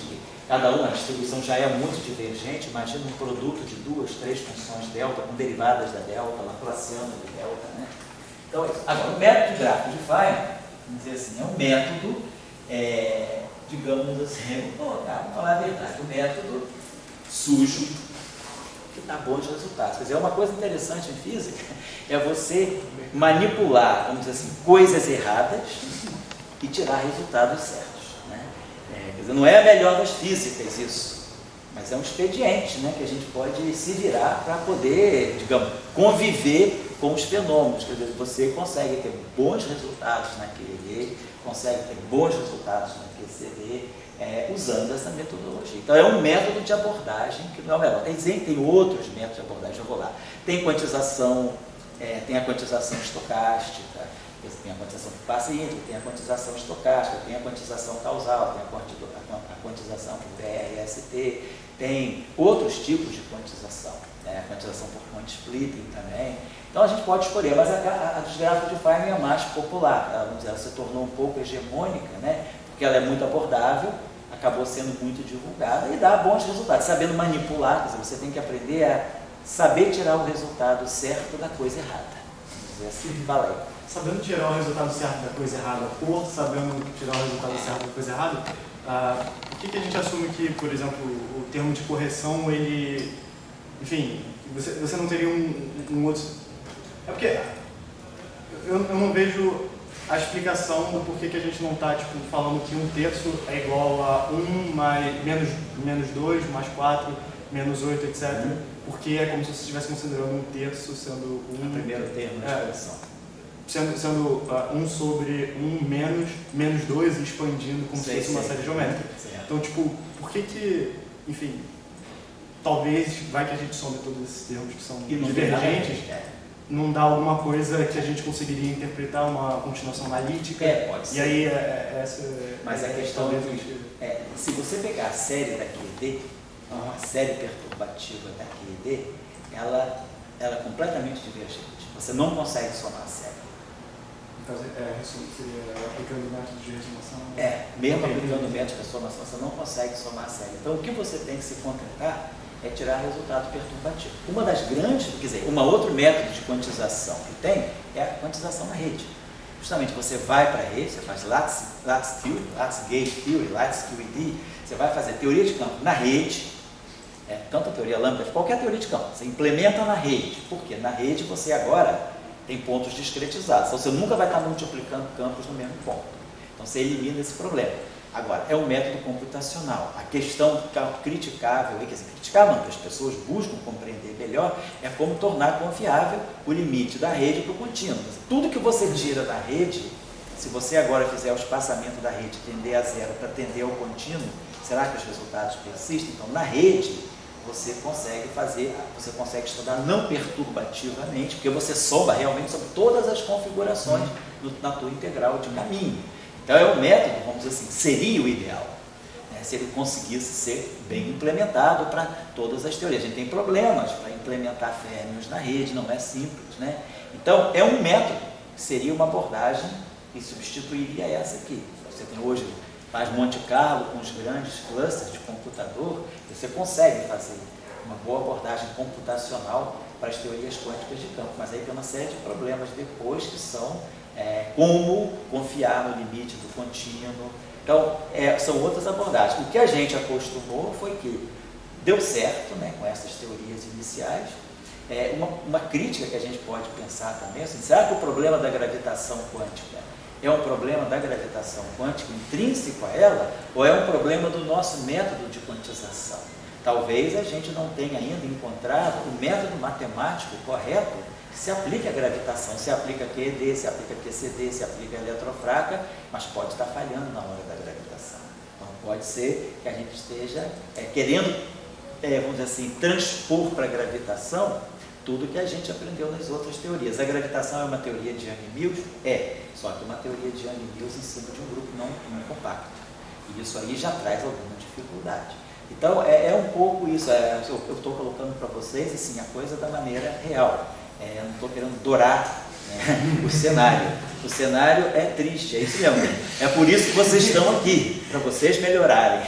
Cada uma, a distribuição já é muito divergente, imagina um produto de 2, 3 funções delta, com derivadas da delta, laplaciana de delta, né? Então, agora, o método de gráfico de Feynman, vamos dizer assim, é um método, digamos assim, vamos falar a verdade, um método sujo, que dá bons resultados. Quer dizer, uma coisa interessante em física é você manipular, vamos dizer assim, coisas erradas e tirar resultados certos, né? Quer dizer, não é a melhor das físicas isso, mas é um expediente, né, que a gente pode se virar para poder, digamos, conviver com os fenômenos. Quer dizer, você consegue ter bons resultados na QED, consegue ter bons resultados na QCD, usando essa metodologia. Então, é um método de abordagem que não é o melhor. Tem outros métodos de abordagem, eu vou lá. Tem quantização, tem a quantização estocástica, tem a quantização por passe íntimo, tem a quantização estocástica, tem a quantização causal, tem a quantização por BRST, tem outros tipos de quantização, né? A quantização por point splitting também. Então, a gente pode escolher, mas a dos gráficos de Feynman é a mais popular. Vamos dizer, ela se tornou um pouco hegemônica, né? Porque ela é muito abordável, acabou sendo muito divulgada e dá bons resultados. Sabendo manipular, quer dizer, você tem que aprender a saber tirar o resultado certo da coisa errada. Vamos dizer assim, fala aí. Sabendo tirar o resultado certo da coisa errada ou sabendo tirar o resultado certo da coisa errada, por que a gente assume que, por exemplo, o termo de correção, ele, enfim, você não teria um outro... É porque eu não vejo a explicação do porquê que a gente não está falando que 1/3 é igual a 1 mais menos 2, mais 4, menos 8, etc. Porque é como se você estivesse considerando 1/3 sendo O primeiro termo de expressão. Sendo 1 sobre 1 menos 2 e expandindo como se fosse uma série geométrica. Então, por que, enfim, talvez, vai que a gente some todos esses termos que são divergentes, não dá alguma coisa que a gente conseguiria interpretar uma continuação analítica. Pode ser. E aí, mas a questão se você pegar a série da QED, a série perturbativa da QED, ela é completamente divergente. Você não consegue somar a série. Então, seria aplicando o método de resonação? Mesmo aplicando o método de resonação, você não consegue somar a série. Então, o que você tem que se contentar é tirar resultado perturbativo. Uma das grandes, quer dizer, um outro método de quantização que tem é a quantização na rede. Justamente, você vai para a rede, você faz lattice theory, lattice gauge theory, lattice QED, você vai fazer teoria de campo na rede, tanto a teoria lambda, qualquer teoria de campo, você implementa na rede. Por quê? Na rede você agora tem pontos discretizados, então você nunca vai estar multiplicando campos no mesmo ponto. Então você elimina esse problema. Agora, é um método computacional. A questão criticável, quer dizer, criticar não, que as pessoas buscam compreender melhor, é como tornar confiável o limite da rede para o contínuo. Tudo que você tira da rede, se você agora fizer o espaçamento da rede tender a zero para tender ao contínuo, será que os resultados persistem? Então, na rede, você consegue estudar não perturbativamente, porque você soma realmente sobre todas as configurações na tua integral de caminho. Então, é um método, vamos dizer assim, seria o ideal, né, se ele conseguisse ser bem implementado para todas as teorias. A gente tem problemas para implementar férmions na rede, não é simples, né? Então, é um método que seria uma abordagem que substituiria essa aqui. Você tem hoje, faz Monte Carlo com os grandes clusters de computador, você consegue fazer uma boa abordagem computacional para as teorias quânticas de campo, mas aí tem uma série de problemas depois que são como confiar no limite do contínuo. Então, são outras abordagens. O que a gente acostumou foi que deu certo, né, com essas teorias iniciais. Uma crítica que a gente pode pensar também, assim, será que o problema da gravitação quântica é um problema da gravitação quântica intrínseco a ela, ou é um problema do nosso método de quantização? Talvez a gente não tenha ainda encontrado o método matemático correto que se aplique à gravitação, se aplica a QED, se aplica a QCD, se aplica a eletrofraca, mas pode estar falhando na hora da gravitação. Então pode ser que a gente esteja querendo, vamos dizer assim, transpor para a gravitação tudo que a gente aprendeu nas outras teorias. A gravitação é uma teoria de Yang-Mills? Só que uma teoria de Yang-Mills em cima de um grupo não compacto. E isso aí já traz alguma dificuldade. Então, é um pouco isso. Eu estou colocando para vocês assim, a coisa da maneira real. Eu não estou querendo dourar, né, o cenário. O cenário é triste, é isso mesmo. É por isso que vocês estão aqui, para vocês melhorarem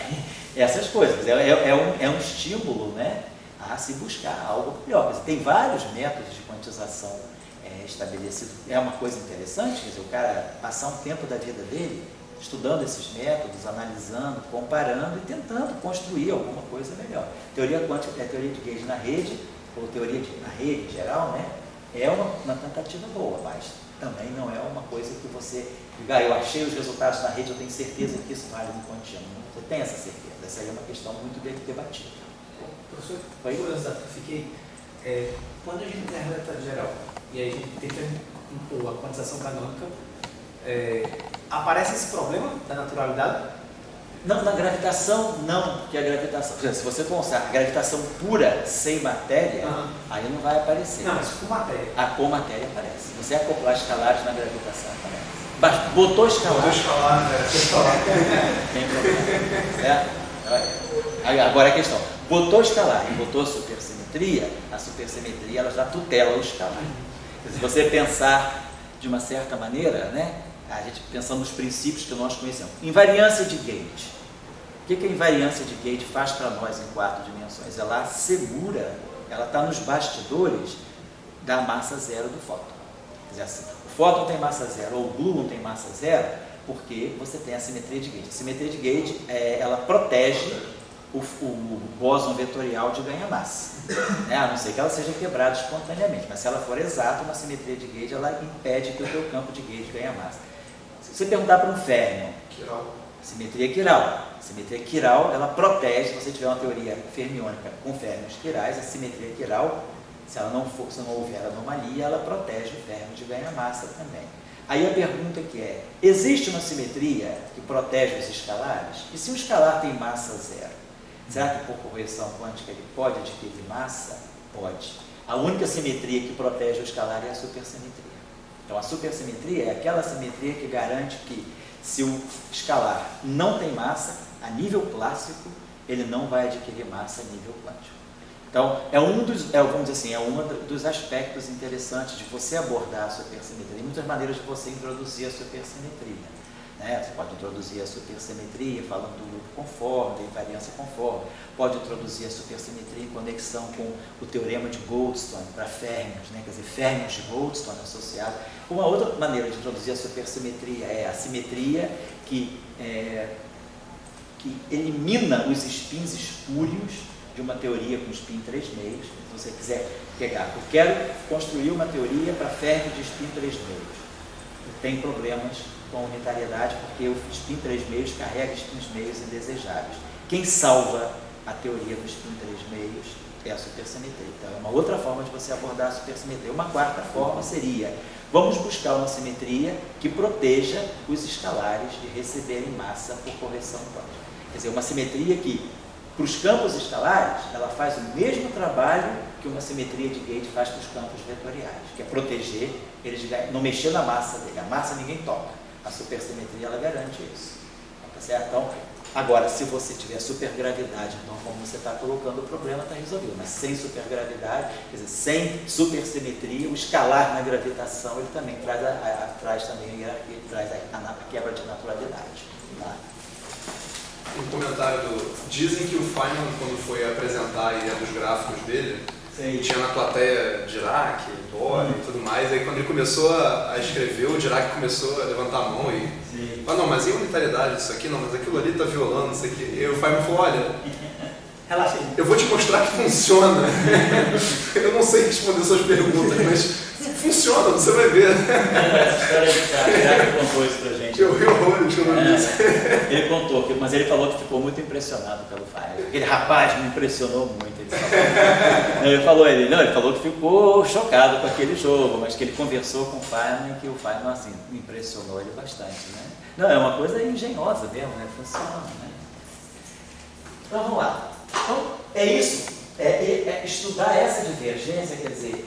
essas coisas. É um estímulo, né, a se buscar algo melhor. Tem vários métodos de quantização estabelecidos. É uma coisa interessante, quer dizer, o cara passar um tempo da vida dele estudando esses métodos, analisando, comparando e tentando construir alguma coisa melhor. Teoria quântica é teoria de Gauge na rede, ou teoria na rede em geral, né? É uma tentativa boa, mas também não é uma coisa que você diga, eu achei os resultados na rede, eu tenho certeza que isso vale no contínuo. Você tem essa certeza, essa aí é uma questão muito debatida. Professor, curiosidade que eu fiquei, quando a gente tem a relatividade geral e aí a gente tenta impor a quantização canônica, aparece esse problema da naturalidade? Não, na gravitação não, porque a gravitação, se você pensar a gravitação pura, sem matéria, aí não vai aparecer. Não, mas com matéria. Com matéria aparece. Você acoplar escalares na gravitação aparece. Mas botou escalar. Botou escalar, Tem problema. Certo? Agora a questão, botou escalar e botou supersimetria, a supersimetria ela já tutela o escalar. Se você pensar de uma certa maneira, né, a gente pensando nos princípios que nós conhecemos. Invariância de gauge. O que a invariância de gauge faz para nós em 4 dimensões? Ela assegura, ela está nos bastidores da massa zero do fóton. Quer dizer assim, o fóton tem massa zero ou o gluon tem massa zero porque você tem a simetria de gauge. A simetria de gauge, ela protege o bóson vetorial de ganha-massa. A não ser que ela seja quebrada espontaneamente, mas se ela for exata, uma simetria de gauge, ela impede que o teu campo de gauge ganhe massa. Se você perguntar para um férmion, simetria quiral. Simetria quiral, ela protege, se você tiver uma teoria fermiônica com férmions quirais, a simetria quiral, se não houver anomalia, ela protege o férmion de ganhar massa também. Aí a pergunta que existe uma simetria que protege os escalares? E se o escalar tem massa zero, será que por correção quântica ele pode adquirir massa? Pode. A única simetria que protege o escalar é a supersimetria. Então a supersimetria é aquela simetria que garante que se o escalar não tem massa, a nível clássico, ele não vai adquirir massa a nível quântico. Então, vamos dizer assim, um dos aspectos interessantes de você abordar a supersimetria. Tem muitas maneiras de você introduzir a supersimetria. Você pode introduzir a supersimetria falando do grupo conforme, da invariância conforme. Pode introduzir a supersimetria em conexão com o teorema de Goldstone para férmions, quer dizer, férmions de Goldstone associados. Uma outra maneira de introduzir a supersimetria é a simetria que elimina os spins espúrios de uma teoria com spin 3 meios. Se você quiser pegar, eu quero construir uma teoria para férmions de spin 3 meios. Tem problemas com a unitariedade, porque o spin 3 meios carrega spins meios indesejáveis. Quem salva a teoria do spin 3 meios é a supersimetria. Então, é uma outra forma de você abordar a supersimetria. Uma quarta forma seria, vamos buscar uma simetria que proteja os escalares de receberem massa por correção quântica. Quer dizer, uma simetria que, para os campos escalares, ela faz o mesmo trabalho que uma simetria de gauge faz para os campos vetoriais, que é proteger eles de não mexer na massa dele. A massa ninguém toca. A supersimetria, ela garante isso. Tá certo? Então, agora, se você tiver supergravidade, então, como você está colocando, o problema está resolvido. Mas sem supergravidade, quer dizer, sem supersimetria, o escalar na gravitação, ele também traz também a hierarquia, traz a quebra de naturalidade. Tá? Um comentário dizem que o Feynman, quando foi apresentar a ideia dos gráficos dele, tinha na plateia Dirac, Bohr e tudo mais, aí quando ele começou a escrever, o Dirac começou a levantar a mão e não, mas e a unitariedade disso aqui? Não, mas aquilo ali está violando, isso aqui. E aí o Feynman falou, olha, relaxa aí. Eu vou te mostrar que funciona. Eu não sei responder suas perguntas, mas funciona, você vai ver. Essa história de Tiago contou isso pra gente. Eu ri horrores, Ele contou, mas ele falou que ficou muito impressionado pelo Feynman. Aquele rapaz me impressionou muito. Ele falou que ficou chocado com aquele jogo, mas que ele conversou com o Feynman e que o Feynman assim, impressionou ele bastante. Né? Não, é uma coisa engenhosa mesmo, né? Funciona. Né? Então vamos lá. Então, é isso. Estudar essa divergência, quer dizer,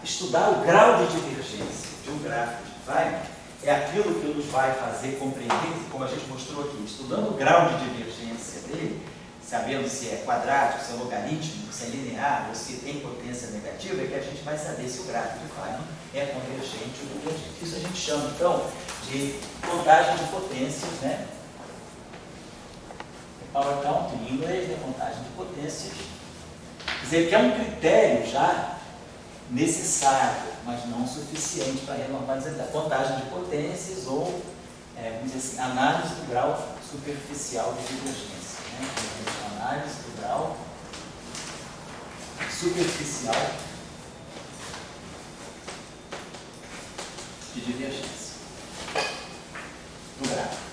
estudar o grau de divergência de um gráfico de Feynman é aquilo que nos vai fazer compreender, como a gente mostrou aqui, estudando o grau de divergência dele, sabendo se é quadrático, se é logarítmico, se é linear, ou se tem potência negativa, é que a gente vai saber se o gráfico de Feynman é convergente ou divergente. Isso a gente chama, então, de contagem de potências, né? Power count em inglês, né? Contagem de potências. Quer dizer, que é um critério já necessário, mas não suficiente para renormalizar a contagem de potências ou, vamos dizer assim, análise do grau superficial de divergência. Né? Análise do grau superficial de divergência do gráfico.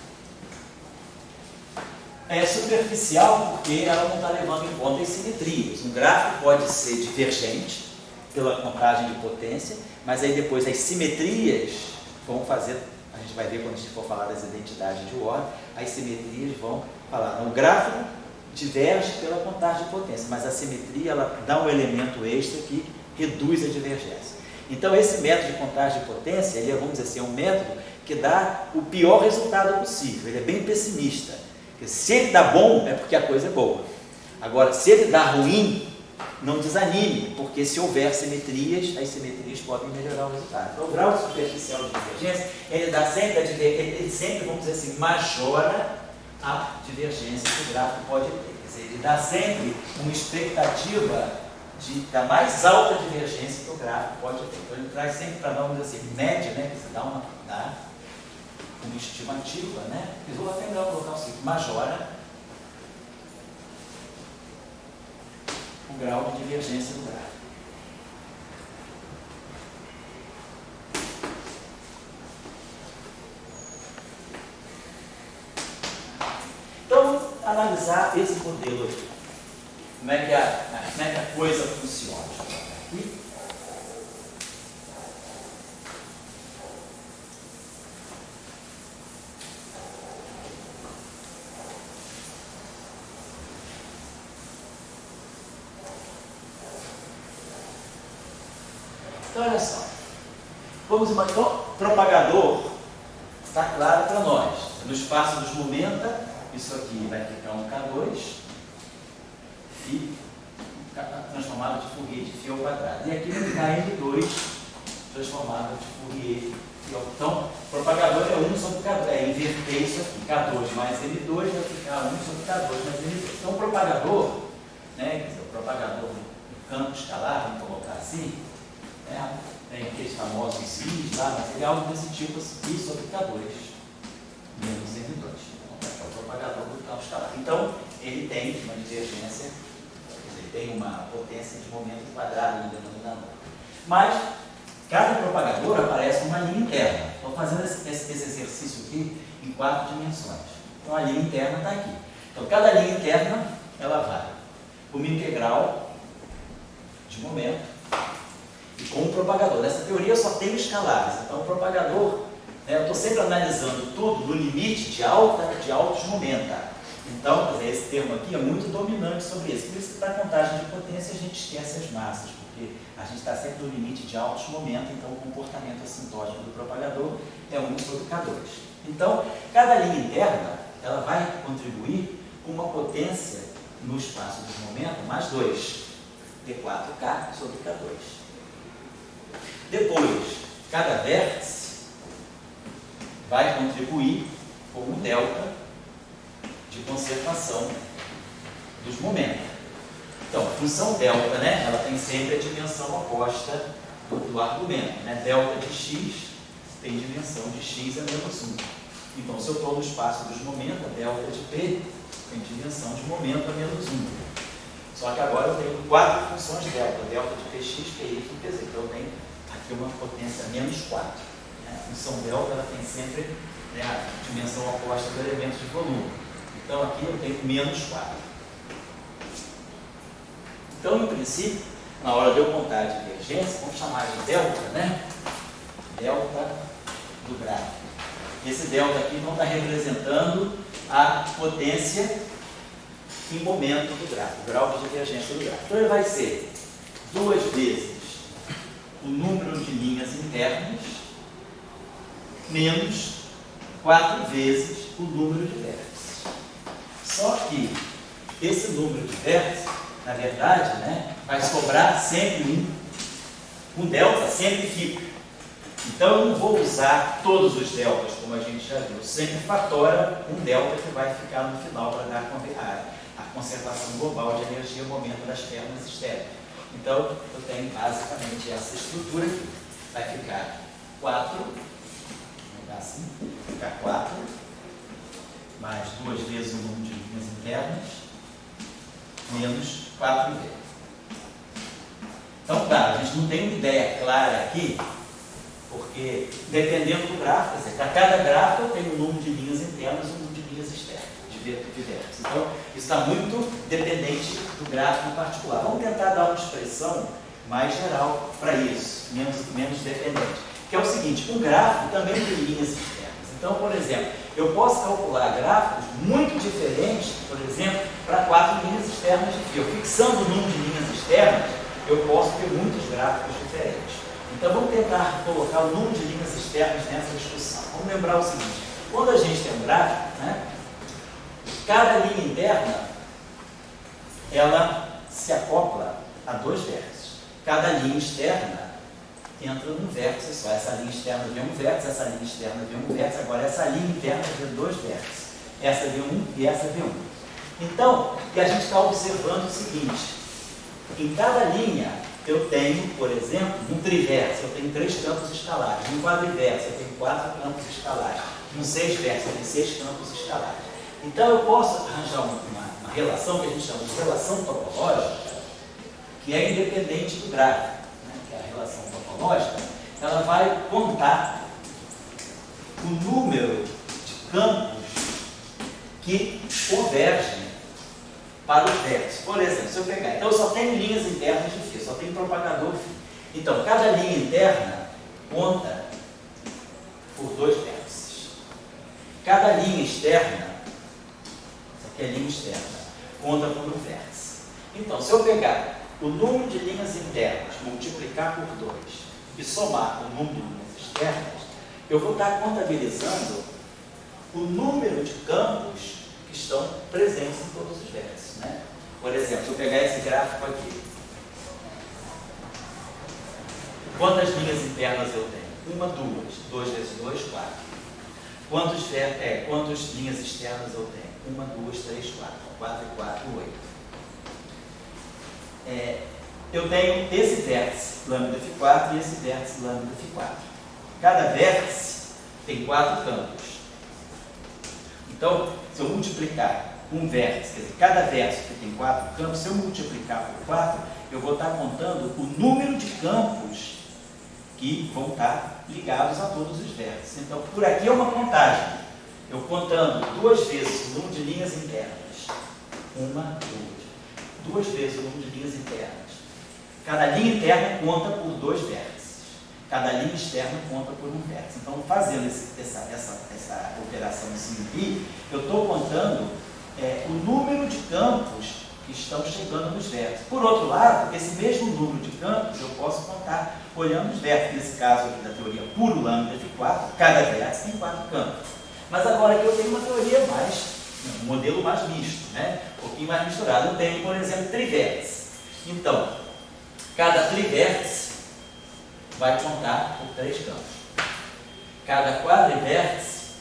É superficial porque ela não está levando em conta as simetrias. Um gráfico pode ser divergente pela contagem de potência, mas aí depois as simetrias vão fazer, a gente vai ver quando a gente for falar das identidades de ordem, as simetrias vão falar, o gráfico diverge pela contagem de potência, mas a simetria ela dá um elemento extra que reduz a divergência. Então esse método de contagem de potência, ele é, vamos dizer assim, é um método que dá o pior resultado possível, ele é bem pessimista. Se ele dá bom, é porque a coisa é boa. Agora, se ele dá ruim, não desanime, porque se houver simetrias, as simetrias podem melhorar o resultado. Então, o grau superficial de divergência, ele dá sempre, ele sempre, vamos dizer assim, majora a divergência que o gráfico pode ter. Quer dizer, ele dá sempre uma expectativa da mais alta divergência que o gráfico pode ter. Então, ele traz sempre para nós, vamos dizer assim, média, né? Que você dá uma estimativa, né? Eu vou até melhor colocar o seguinte, majora o grau de divergência do gráfico. Então, analisar esse modelo aqui. Como é que a coisa funciona? Aqui. Então, olha só. Vamos imaginar, então, propagador está claro para nós. No espaço dos momenta, isso aqui vai ficar um K2 e transformado de Fourier de φ ao quadrado. E aqui vai ficar M2 transformado de Fourier φ ao. Então, propagador é 1 sobre K2. Inverter isso aqui. K2 mais M2 vai ficar 1 sobre K2 mais M2. Então, o propagador, né, quer dizer, o propagador do campo escalar, vamos colocar assim, tem aqueles famosos Cis lá, mas ele é algo desse tipo, I sobre K2 menos M2. Então, é o propagador do campo escalar. Então, ele tem uma divergência, ele tem uma potência de momento quadrado no denominador. Mas, cada propagador aparece uma linha interna. Estou fazendo esse exercício aqui em 4 dimensões. Então, a linha interna está aqui. Então, cada linha interna, ela vai uma integral de momento e com o propagador. Nessa teoria eu só tenho escalares. Então, o propagador, eu estou sempre analisando tudo no limite de altos momenta. Então, quer dizer, esse termo aqui é muito dominante sobre isso. Por isso que para a contagem de potência a gente esquece as massas, porque a gente está sempre no limite de altos momentos, então o comportamento assintótico do propagador é 1 sobre K2. Então, cada linha interna, ela vai contribuir com uma potência no espaço dos momentos, mais 2, T4K sobre K2. Depois, cada vértice vai contribuir com um delta de conservação dos momentos. Então, a função delta, né, ela tem sempre a dimensão oposta do argumento. Né? Delta de x tem dimensão de x a menos 1. Então, se eu estou no espaço dos momentos, a delta de p tem dimensão de momento a menos 1. Só que agora eu tenho 4 funções delta. Delta de px, py e pz. Então, eu tenho aqui ter uma potência menos 4. Né? A função delta ela tem sempre, né, a dimensão oposta do elemento de volume. Então aqui eu tenho menos 4. Então, em princípio, na hora de eu contar a divergência, vamos chamar de delta, né? Delta do gráfico. Esse delta aqui não está representando a potência em momento do gráfico, o grau de divergência do gráfico. Então ele vai ser 2 vezes o número de linhas internas menos 4 vezes o número de vértices. Só que esse número de vértices, na verdade, né, vai sobrar sempre um delta sempre fica. Então eu não vou usar todos os deltas, como a gente já viu. Sempre fatora um delta que vai ficar no final para dar a conservação global de energia no momento das pernas externas. Então eu tenho basicamente essa estrutura aqui. Vai ficar 4, vou pegar assim, vai ficar 4, mais 2 vezes o número de linhas internas, menos 4 vezes. Então, claro, a gente não tem uma ideia clara aqui, porque dependendo do gráfico, para cada gráfico eu tenho um número de linhas internas e um número de linhas externas, de vértices. Então, isso está muito dependente do gráfico em particular. Vamos tentar dar uma expressão mais geral para isso, menos dependente. Que é o seguinte, um gráfico também tem linhas externas. Então, por exemplo, eu posso calcular gráficos muito diferentes, por exemplo, para 4 linhas externas de fio. Fixando o número de linhas externas, eu posso ter muitos gráficos diferentes. Então, vamos tentar colocar o número de linhas externas nessa discussão. Vamos lembrar o seguinte, quando a gente tem um gráfico, né, cada linha interna, ela se acopla a 2 vértices. Cada linha externa entra num vértice só. Essa linha externa vê um vértice, essa linha externa vê um vértice, agora essa linha interna vê 2 vértices. Essa vê um e essa vê um. Então, e a gente está observando o seguinte, em cada linha eu tenho, por exemplo, num trivértice, eu tenho 3 campos escalares. Num quadrivértice, eu tenho 4 campos escalares. Num 6 vértice, eu tenho 6 campos escalares. Então, eu posso arranjar uma relação que a gente chama de relação topológica, que é independente do gráfico, né? Que é a relação topológica. Ela vai contar o número de campos que convergem para os vértices. Por exemplo, se eu pegar, então eu só tenho linhas internas de fio, só tenho propagador fio. Então, cada linha interna conta por 2 vértices. Cada linha externa, essa aqui é a linha externa, conta por um vértice. Então, se eu pegar o número de linhas internas, multiplicar por 2 e somar com o número de linhas externas, eu vou estar contabilizando o número de campos que estão presentes em todos os vértices, né? Por exemplo, se eu pegar esse gráfico aqui, quantas linhas internas eu tenho? 1, 2, 2 vezes 2, 4. Quantas linhas externas eu tenho? 1, 2, 3, 4. 4 e 4, 8. Eu tenho esse vértice, lambda φ4, e esse vértice, lambda φ4. Cada vértice tem 4 campos. Então, se eu multiplicar um vértice, quer dizer, cada vértice que tem 4 campos, se eu multiplicar por 4, eu vou estar contando o número de campos que vão estar ligados a todos os vértices. Então, por aqui é uma contagem. Eu contando 2 vezes o número de linhas internas. 1, 2. 2 vezes o número de linhas internas. Cada linha interna conta por 2 vértices. Cada linha externa conta por um vértice. Então, fazendo essa operação aqui, eu estou contando o número de campos que estão chegando nos vértices. Por outro lado, esse mesmo número de campos eu posso contar olhando os vértices. Nesse caso aqui da teoria puro lambda φ4, cada vértice tem 4 campos. Mas agora aqui eu tenho uma teoria um modelo mais misto, né? Um pouquinho mais misturado. Eu tenho, por exemplo, trivértice. Então, cada trivértice vai contar por 3 campos. Cada quadrivértice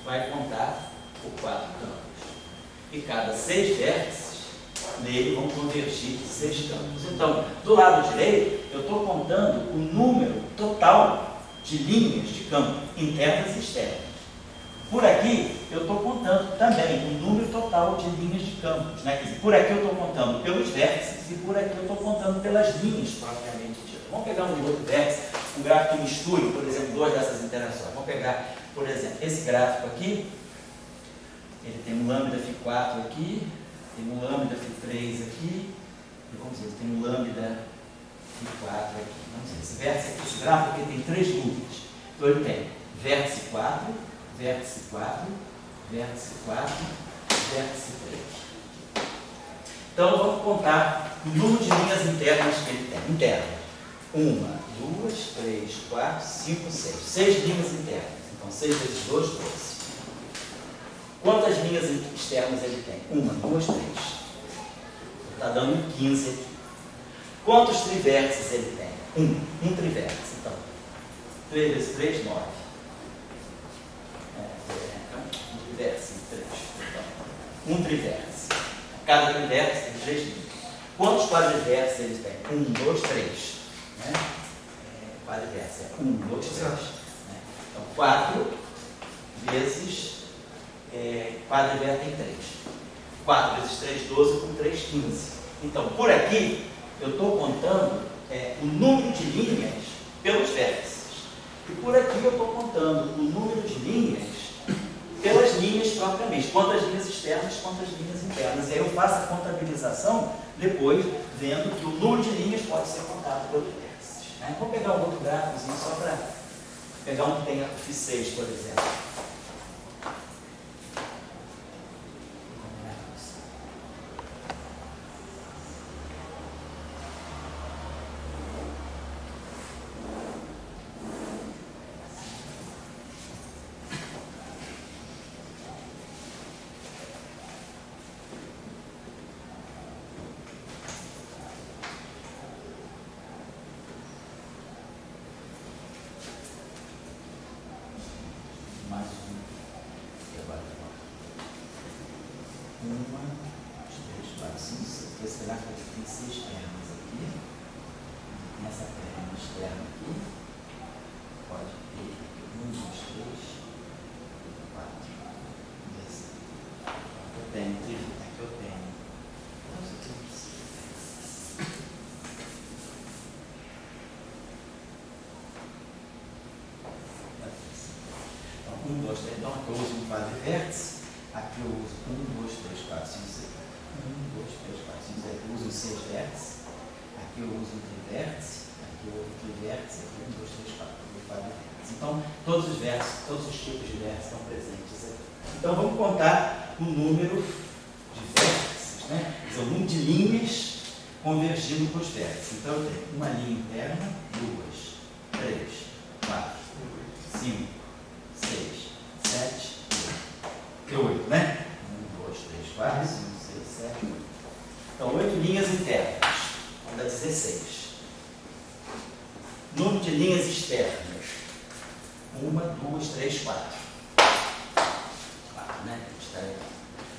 vai contar por 4 campos. E cada 6 vértices, nele vão convergir 6 campos. Então, do lado direito, eu estou contando o número total de linhas de campo, internas e externas. Por aqui, eu estou contando também o número total de linhas de campos. Né? Quer dizer, por aqui eu estou contando pelos vértices e por aqui eu estou contando pelas linhas propriamente ditas. Vamos pegar um outro vértice um gráfico que misture, por exemplo, duas dessas interações. Vamos pegar, por exemplo, esse gráfico aqui, ele tem um lambda φ4 aqui, tem um lambda φ3 aqui, e vamos dizer, tem um lambda φ4 aqui. Vamos dizer, esse vértice aqui, esse gráfico aqui tem três núcleos. Então ele tem vértice 4, vértice 4, vértice 4, vértice 3. Então vamos contar o número de linhas internas que ele tem. Internas. 1, 2, 3, 4, 5, 6. 6 linhas internas. Então 6 vezes 2, 12. Quantas linhas externas ele tem? 1, 2, 3. Está dando 15 aqui. Quantos trivértices ele tem? Um trivértice. Então, 3 vezes 3, 9. Um trivértice, 3. Então, um trivértice. Cada trivértice tem 3 linhas. Quantos quadrivértices ele tem? 1, 2, 3. Né? Quadrivértice é 1, 2, 3. Né? Então, 4 vezes quadrivértice tem 3. 4 vezes 3, 12, com 3, 15. Então, por aqui, eu estou contando o número de linhas pelos vértices. E por aqui eu estou contando o número de linhas pelas linhas propriamente. Quantas linhas externas, quantas linhas internas. E aí eu faço a contabilização depois, vendo que o número de linhas pode ser contado pelos vértices. Né? Vou pegar um outro gráficozinho só para pegar um que tenha φ6, por exemplo. Mais um. E agora, 1, 2, 3, 4, 5, 6. Esse gráfico tem 6 pernas aqui. Nessa perna externa aqui, pode ter 1, 2, 3, 4. Esse. Eu tenho, aqui eu tenho. Então, 1, 2, 3. Então, aqui eu uso um quadrivértice. Aqui eu uso 1, 2, 3, 4, 5, 6. 1, 2, 3, 4, 5, 6. Eu uso 6 vértices. Aqui eu uso um trivértice. Aqui eu uso um trivértice. Aqui 1, 2, 3, 4. Quadrivértices. Então, todos os vértices, todos os tipos de vértices estão presentes aqui. Então, vamos contar o número de vértices, né? Quer dizer, o número de linhas convergindo para os vértices. Então, eu tenho uma linha interna, 2, 3, 4, 5, 6, 7, 8, né? 1, 2, 3, 4, 5, 6, 7, 8. Então, 8 linhas internas, vai dar 16. Número de linhas externas, 1, 2, 3, 4. 4, né?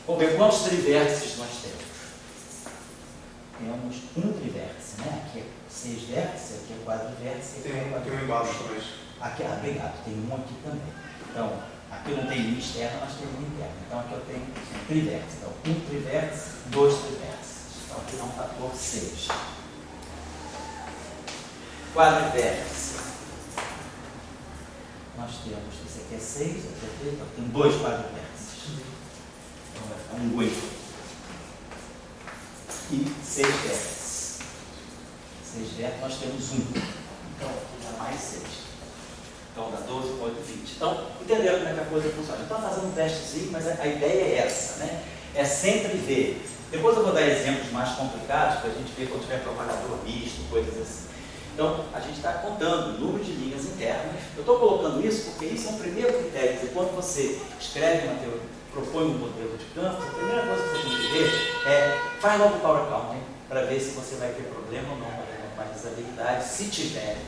Vamos ver quantos trivértices nós temos. Temos um trivértice, né? Aqui é 6 vértices, aqui é 4 vértices. Tem um embaixo também. Aqui, obrigado, tem um aqui também. Então, aqui não tem linha externa, nós temos linha interna. Então, aqui eu tenho trivértice. Então, um trivértice, 2 trivértices. Então, aqui dá um fator 6. Quadrivértice. Nós temos, esse aqui é 6, aqui é 3, então tem 2 quadrivértices. Então, vai ficar um 8. E 6 vértices. 6 vértices, nós temos 1. Então, aqui dá mais 6. Então, dá 12, 8, 20. Então, entenderam como é que a coisa funciona. Então, fazendo um testezinho, mas a ideia é essa, né? É sempre ver. Depois eu vou dar exemplos mais complicados para a gente ver quando tiver propagador misto, coisas assim. Então, a gente está contando o número de linhas internas. Eu estou colocando isso porque isso é um primeiro critério. Quer dizer, quando você escreve uma teoria, propõe um modelo de campo, a primeira coisa que você tem que ver é, faz logo o power counting para ver se você vai ter problema ou não com a usabilidade. Se tiver,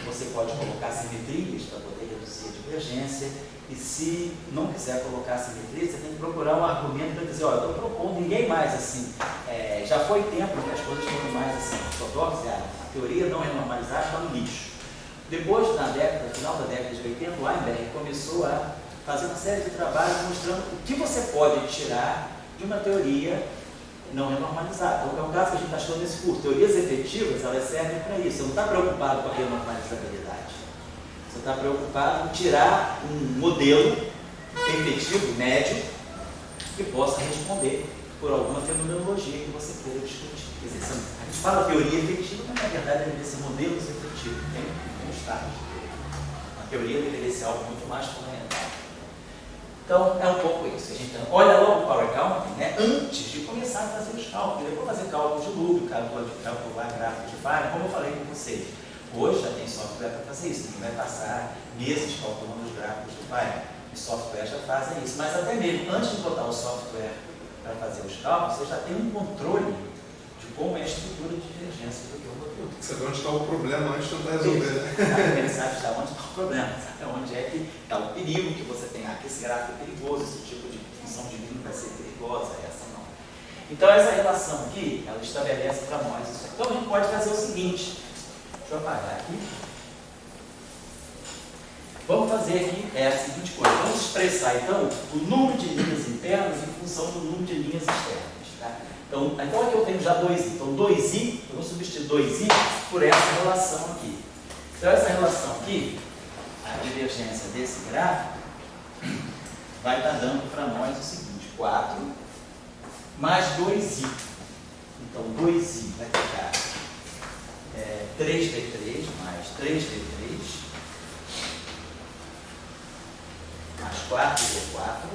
você pode colocar simetrias para poder reduzir a divergência. E se não quiser colocar simetria, você tem que procurar um argumento para dizer, olha, eu estou propondo, ninguém mais assim. Já foi tempo que as coisas foram mais assim, ortodoxas, a teoria não é normalizada, está no lixo. Depois, no final da década de 80, o Weinberg começou a fazer uma série de trabalhos mostrando o que você pode tirar de uma teoria não renormalizar. Então, é o caso que a gente está estudando nesse curso. Teorias efetivas, elas servem para isso. Você não está preocupado com a renormalizabilidade. Você está preocupado em tirar um modelo efetivo, médio, que possa responder por alguma fenomenologia que você queira discutir. Quer dizer, a gente fala teoria efetiva, mas na verdade deveria ser modelos efetivos. Tem estágio. A teoria deveria ser algo muito mais fundamental. Então, é um pouco isso. A gente olha logo o Power Counting, né, antes de começar a fazer os cálculos. Eu vou fazer cálculo de loop, calcular gráfico de Fire, como eu falei com vocês. Hoje já tem software para fazer isso. A gente vai passar meses calculando os gráficos de Fire. Os softwares já fazem isso. Mas até mesmo, antes de botar o software para fazer os cálculos, você já tem um controle de como é a estrutura de divergência do jogo. Saber onde está o problema antes de tentar resolver, né? Ele sabe já onde está o problema, sabe onde é que está o perigo que você tem. Ah, que esse gráfico é perigoso, esse tipo de função de mínimo vai ser perigosa, essa não. Então essa relação aqui, ela estabelece para nós isso. Então a gente pode fazer o seguinte, deixa eu apagar aqui. Vamos fazer aqui a seguinte coisa, vamos expressar então o número de linhas internas em função do número de linhas externas. Tá? Então aqui eu tenho já 2i. Então 2i, eu vou substituir 2i por essa relação aqui. Então essa relação aqui, a divergência desse gráfico, vai estar dando para nós o seguinte, 4 mais 2i. Então 2i vai ficar 3v3 mais 3v3 mais 4v4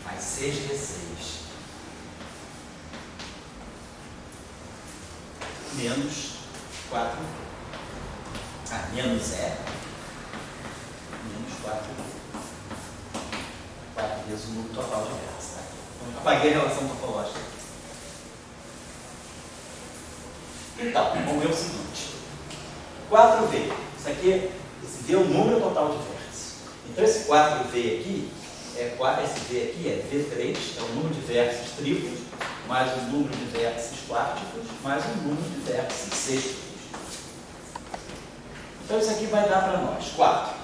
mais 6v6 menos 4 menos menos 4 vezes o número total de versos. Tá? Então, apaguei a relação topológica. Então, vamos ver o seguinte. 4v, isso aqui, esse v é o número total de versos. Então esse 4v aqui, esse v aqui é v3, é o número de versos triplos, mais o número de versos quártiplos, mais o número de versos sextuplos. Então isso aqui vai dar para nós 4.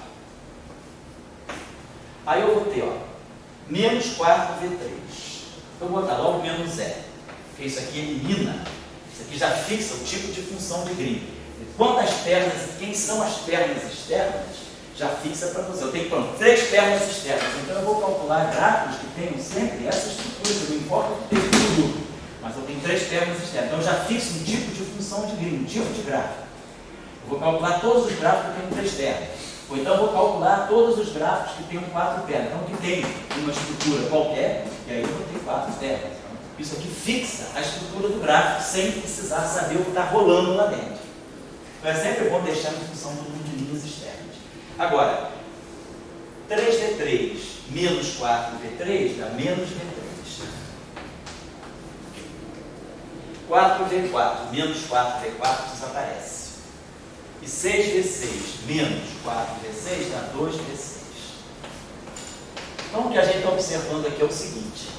Aí eu vou ter, ó, menos 4v3. Eu vou botar logo menos porque isso aqui elimina, isso aqui já fixa o tipo de função de Green. Quantas pernas, quem são as pernas externas, já fixa para você. Eu tenho, pronto, 3 pernas externas. Então eu vou calcular gráficos que tenham sempre essa estrutura, não importa o que tem tudo, mas eu tenho 3 pernas externas. Então eu já fixo um tipo de função de Green, um tipo de gráfico. Eu vou calcular todos os gráficos que tenham 3 pernas. Ou então eu vou calcular todos os gráficos que tenham 4 pernas. Então que tem uma estrutura qualquer, e aí eu vou ter 4 pernas. Então, isso aqui fixa a estrutura do gráfico sem precisar saber o que está rolando lá dentro. Então é sempre bom deixar em função do número de linhas externas. Agora, 3v3 menos 4v3 dá menos v3. 4v4 menos 4v4 desaparece. E 6v6 menos 4v6 dá 2v6. Então o que a gente está observando aqui é o seguinte.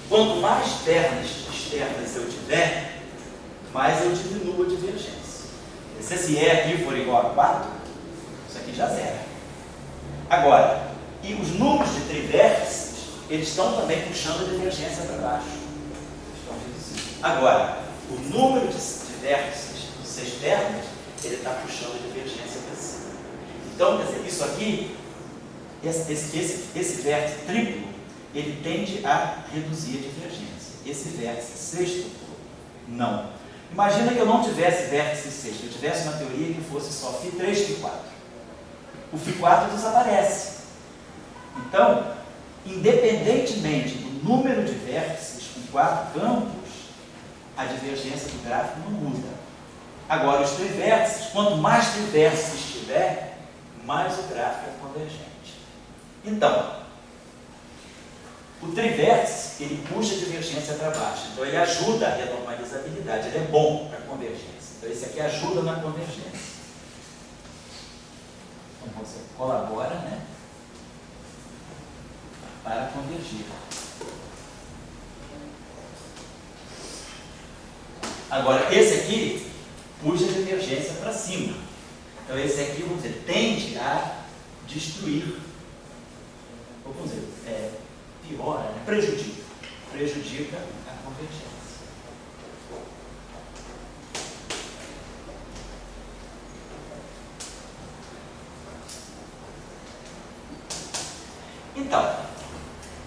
Quanto mais pernas externas eu tiver, mais eu diminuo a divergência. Se esse E aqui for igual a 4, isso aqui já zera. Agora, e os números de trivértices, eles estão também puxando a divergência para baixo. Estão reduzindo. Agora, o número de vértices dos sexternos, ele está puxando a divergência para cima. Então, quer dizer, isso aqui, esse vértice triplo, ele tende a reduzir a divergência. Esse vértice sextuplo, não. Imagina que eu não tivesse vértice sexto, eu tivesse uma teoria que fosse só Φ3, Φ4. O Φ4 desaparece. Então, independentemente do número de vértices com 4 campos, a divergência do gráfico não muda. Agora, os trivértices, quanto mais trivértices tiver, mais o gráfico é convergente. Então, o trivértice, ele puxa a divergência para baixo. Então, ele ajuda a renormalizabilidade. Ele é bom para a convergência. Então, esse aqui ajuda na convergência. Então, você colabora, né, para convergir. Agora, esse aqui puxa a divergência para cima. Então, esse aqui, vamos dizer, tende a destruir, vamos dizer, piora, né? Prejudica a convergência. Então,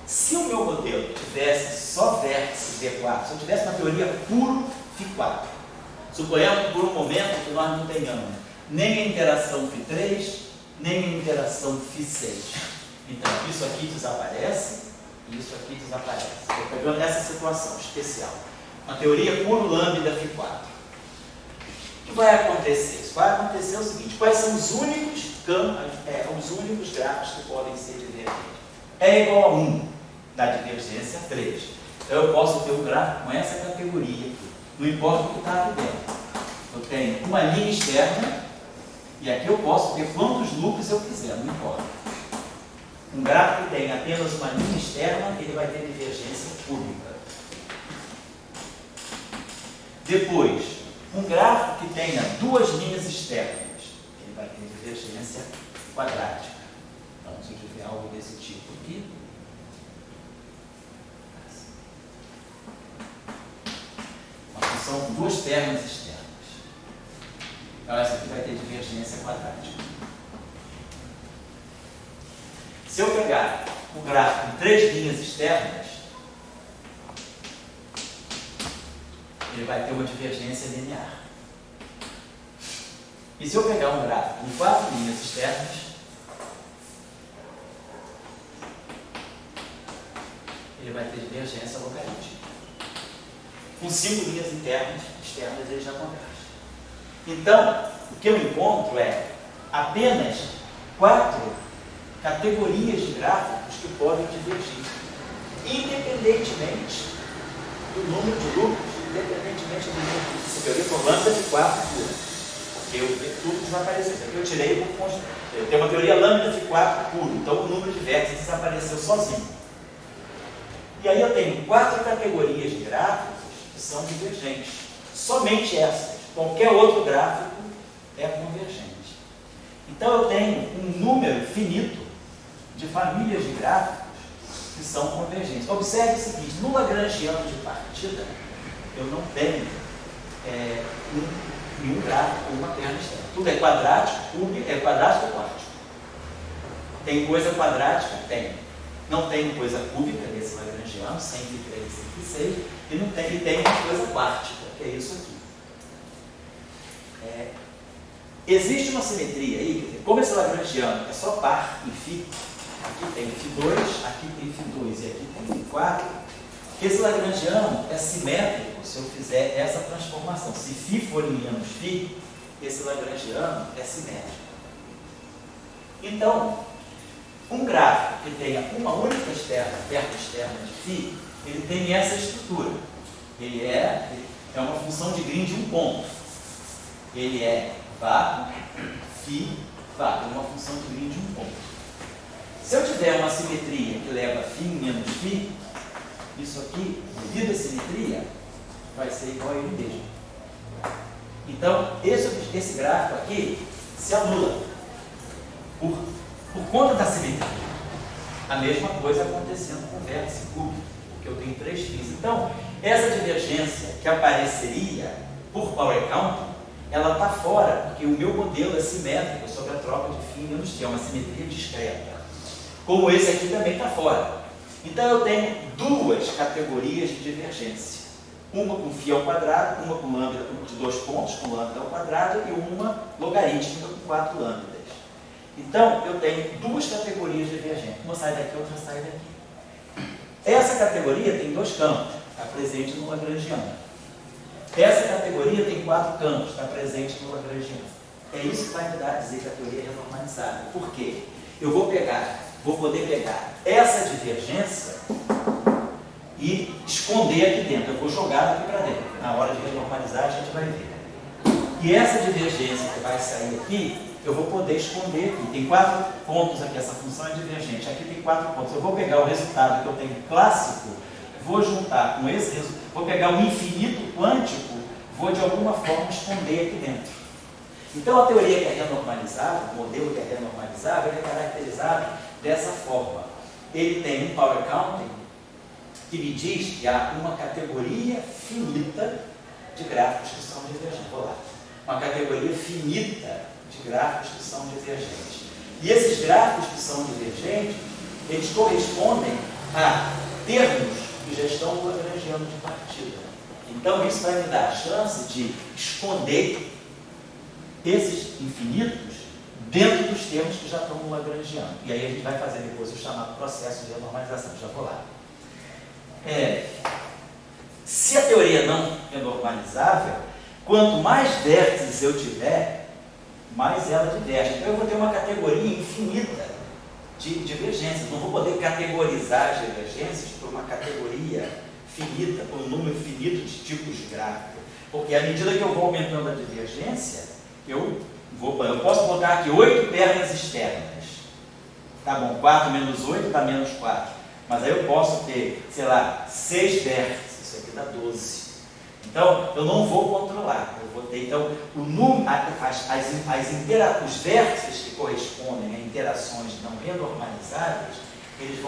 se o meu modelo tivesse só vértice V4, se eu tivesse uma teoria puro φ4, suponhamos por um momento que nós não tenhamos nem a interação φ3, nem a interação φ6. Então, isso aqui desaparece e isso aqui desaparece. Estou pegando essa situação especial. Uma teoria puro lambda φ4. O que vai acontecer? Vai acontecer o seguinte: quais são os únicos os únicos gráficos que podem ser divergentes? É igual a 1 da divergência 3. Então eu posso ter um gráfico com essa categoria aqui. Não importa o que está aqui dentro. Eu tenho uma linha externa e aqui eu posso ter quantos núcleos eu quiser, não importa. Um gráfico que tem apenas uma linha externa, ele vai ter divergência cúbica. Depois, um gráfico que tenha duas linhas externas, ele vai ter divergência quadrática. Então, se eu tiver algo desse tipo aqui, uma função com duas termas externas. Então, essa aqui vai ter divergência quadrática. Se eu pegar um gráfico com três linhas externas, ele vai ter uma divergência linear. E se eu pegar um gráfico com quatro linhas externas, ele vai ter divergência logarítmica. Com 5 linhas externas ele já converge. Então, o que eu encontro é apenas 4 categorias de gráficos que podem divergir, independentemente do número de núcleos, independentemente do número de teoria por lambda de 4 pura. Porque tudo desapareceu. Isso aqui eu tirei por conta. Eu tenho uma teoria lambda de 4 puro, então o número de vértices desapareceu sozinho. E aí eu tenho 4 categorias de gráficos que são divergentes. Somente essas. Qualquer outro gráfico é convergente. Então eu tenho um número finito de famílias de gráficos que são convergentes. Observe o seguinte: no lagrangiano de partida, eu não tenho nenhum gráfico com uma perna externa. Tudo é quadrático, é quadrático ou quártico. Tem coisa quadrática? Tem. Não tem coisa cúbica nesse lagrangiano, sem φ3, sem φ6, e tem uma coisa quártica, que é isso aqui. Existe uma simetria aí, quer dizer, como esse lagrangiano é só par em φ, aqui tem φ2, aqui tem φ2 e aqui tem φ4, esse lagrangiano é simétrico se eu fizer essa transformação. Se φ for em menos φ, esse lagrangiano é simétrico. Então, um gráfico que tenha uma única perna externa de φ, ele tem essa estrutura. Ele é uma função de Green de um ponto. Ele é vácuo, φ, vácuo. É uma função de Green de um ponto. Se eu tiver uma simetria que leva φ em menos φ, isso aqui, devido à simetria, vai ser igual a ele mesmo. Então, esse gráfico aqui se anula por conta da simetria. A mesma coisa acontecendo com o vértice cúbico, porque eu tenho 3 φs. Então, essa divergência que apareceria por power counting, ela está fora, porque o meu modelo é simétrico sobre a troca de φ menos φ, é uma simetria discreta. Como esse aqui também está fora. Então eu tenho 2 categorias de divergência. Uma com φ ao quadrado, uma com lambda de 2 pontos, com lambda ao quadrado, e uma logarítmica com 4 lambdas. Então eu tenho 2 categorias divergentes. Uma sai daqui, outra sai daqui. Essa categoria tem 2 campos, está presente no lagrangiano. Essa categoria tem 4 campos, está presente no lagrangiano. É isso que vai me dar a dizer que a teoria é renormalizável. Por quê? Eu vou poder pegar essa divergência e esconder aqui dentro. Eu vou jogar daqui para dentro. Na hora de renormalizar, a gente vai ver. E essa divergência que vai sair aqui, eu vou poder esconder aqui. Tem 4 pontos aqui, essa função é divergente. Aqui tem 4 pontos. Eu vou pegar o resultado que eu tenho clássico, vou juntar com esse resultado, vou pegar o infinito quântico, vou de alguma forma esconder aqui dentro. Então a teoria que é renormalizável, o modelo que é renormalizável, ele é caracterizado dessa forma. ele tem um Power Counting que me diz que há uma categoria finita de gráficos que são divergentes. Vou lá. Uma categoria finita de gráficos que são divergentes. E esses gráficos que são divergentes, eles correspondem a termos que já estão lagrangianos de partida. Então, isso vai me dar a chance de esconder esses infinitos dentro dos termos que já estão no lagrangiano. E aí a gente vai fazer depois o chamado processo de renormalização. Já vou lá. Se a teoria não é normalizável, quanto mais vértices eu tiver, mais ela diverge. Então eu vou ter uma categoria infinita de divergências. Não vou poder categorizar as divergências por uma categoria finita, por um número finito de tipos de gráfico. Porque à medida que eu vou aumentando a divergência, eu posso botar aqui 8 pernas externas. Tá bom, 4 menos 8 dá menos 4. Mas aí eu posso ter, sei lá, 6 vértices. Isso aqui dá 12. Então, eu não vou controlar. Eu vou ter, então, o número, os vértices que correspondem a interações não renormalizáveis, eles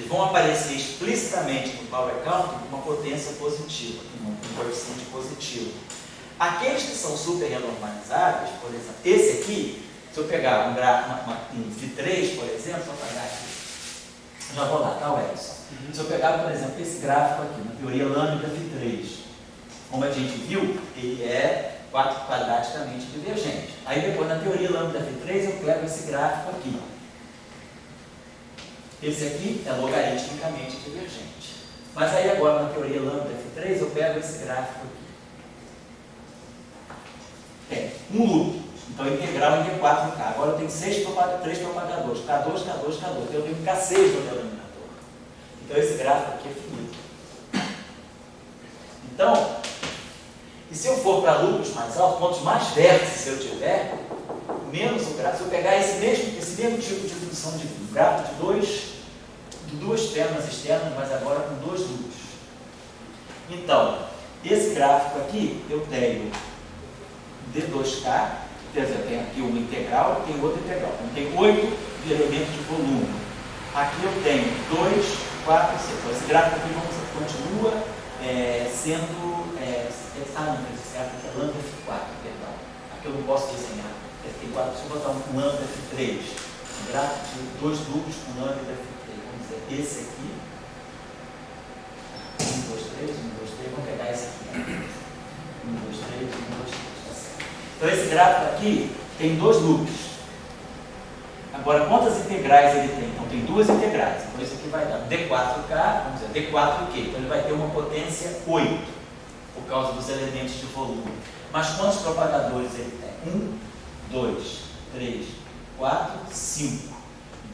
vão aparecer explicitamente no Power Counting com uma potência positiva, um coeficiente positivo. Aqueles que são super renormalizáveis, por exemplo, esse aqui, se eu pegar um V3, por exemplo, só para dar aqui, já vou lá, tá, Edson? Se eu pegar, por exemplo, esse gráfico aqui, na teoria lambda V3, como a gente viu, ele é quadraticamente divergente. Aí depois, na teoria lambda V3, eu pego esse gráfico aqui. Esse aqui é logaritmicamente divergente. Mas aí agora, na teoria lambda F3, eu pego esse gráfico aqui. Tem um loop. Então, integral em D4 K. Agora eu tenho 3 propagadores. K2, K2, K2. Então, eu tenho K6 no denominador. Então, esse gráfico aqui é finito. Então, e se eu for para loops mais altos, quantos mais vértices eu tiver, menos o gráfico. Se eu pegar esse mesmo tipo de função de gráfico de duas pernas externas, mas agora com 2 loops. Então, esse gráfico aqui, eu tenho D2K, quer dizer, eu tenho aqui uma integral, tem outra integral. Então, tem 8 elementos de volume. Aqui eu tenho 2, 4, 6. Então, esse gráfico aqui continua sendo... não, esse gráfico aqui é lambda F4, perdão. Aqui eu não posso desenhar. F4, deixa eu botar um lambda F3. Um gráfico de 2 loops com lambda F3. Vamos dizer, esse aqui. 1, 2, 3, 1, 2, 3. Vamos pegar esse aqui. 1, 2, 3, 1, 2, 3. Tá certo. Então, esse gráfico aqui tem 2 loops. Agora, quantas integrais ele tem? Então, tem 2 integrais. Então, isso aqui vai dar D4K, vamos dizer, D4Q. Então, ele vai ter uma potência 8, por causa dos elementos de volume. Mas quantos propagadores ele tem? 1, 2, 3, 4, 5.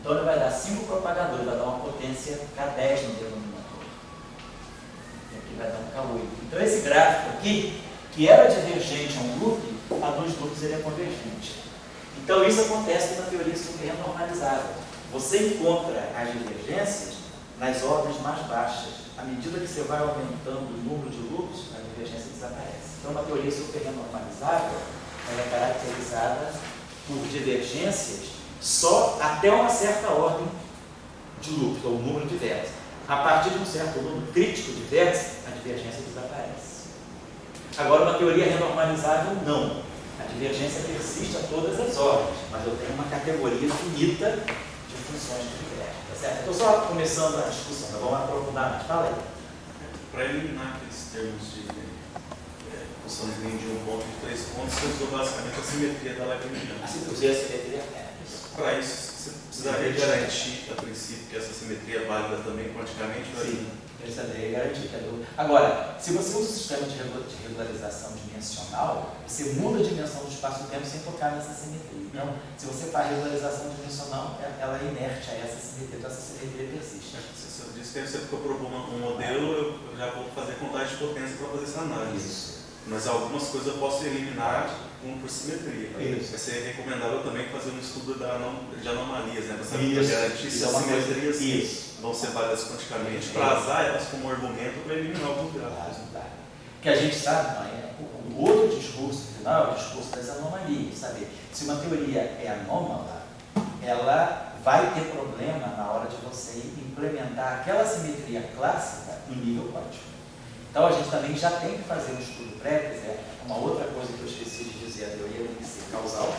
Então, ele vai dar 5 propagadores, vai dar uma potência K10 no denominador. E aqui vai dar um K8. Então, esse gráfico aqui, que era divergente a um loop, a 2 loops ele é convergente. Então, isso acontece na teoria super-renormalizável. Você encontra as divergências nas ordens mais baixas. À medida que você vai aumentando o número de loops, a divergência desaparece. Então, uma teoria super-renormalizável ela é caracterizada por divergências só até uma certa ordem de loops, ou número de vértices. A partir de um certo número crítico de vértices, a divergência desaparece. Agora, uma teoria renormalizável, não. A divergência persiste a todas as ordens, mas eu tenho uma categoria finita de funções de divergência. Tá certo? Estou só começando a discussão, nós vamos aprofundar mais. Fala aí. Para eliminar aqueles termos de função de linha de um ponto e de 3 pontos, você usou basicamente a simetria da Lagrangiana. Usei a simetria. Para isso, você precisaria garantir, a princípio, que essa simetria é válida também quanticamente? Sim, precisaria garantir que é do... Agora, se você usa o sistema de regularização dimensional, você muda a dimensão do espaço-tempo sem tocar nessa simetria. Então, se você faz regularização dimensional, ela é inerte a essa simetria, então essa simetria persiste. Você disse que sempre que eu proponho um modelo, eu já vou fazer contagem de potência para fazer essa análise. Isso. Mas algumas coisas eu posso eliminar por simetria. Isso. Vai ser recomendável também fazer um estudo de anomalias, né? Para Isso. garantir se as simetrias vão ser válidas quanticamente, para usar elas como argumento para eliminar alguns gráficos. O que a gente sabe, não é? O outro discurso final é o discurso das anomalias. Saber se uma teoria é anômala, ela vai ter problema na hora de você implementar aquela simetria clássica em nível quântico. Então a gente também já tem que fazer um estudo prévio, uma outra coisa que eu esqueci de dizer, a teoria tem que ser causal,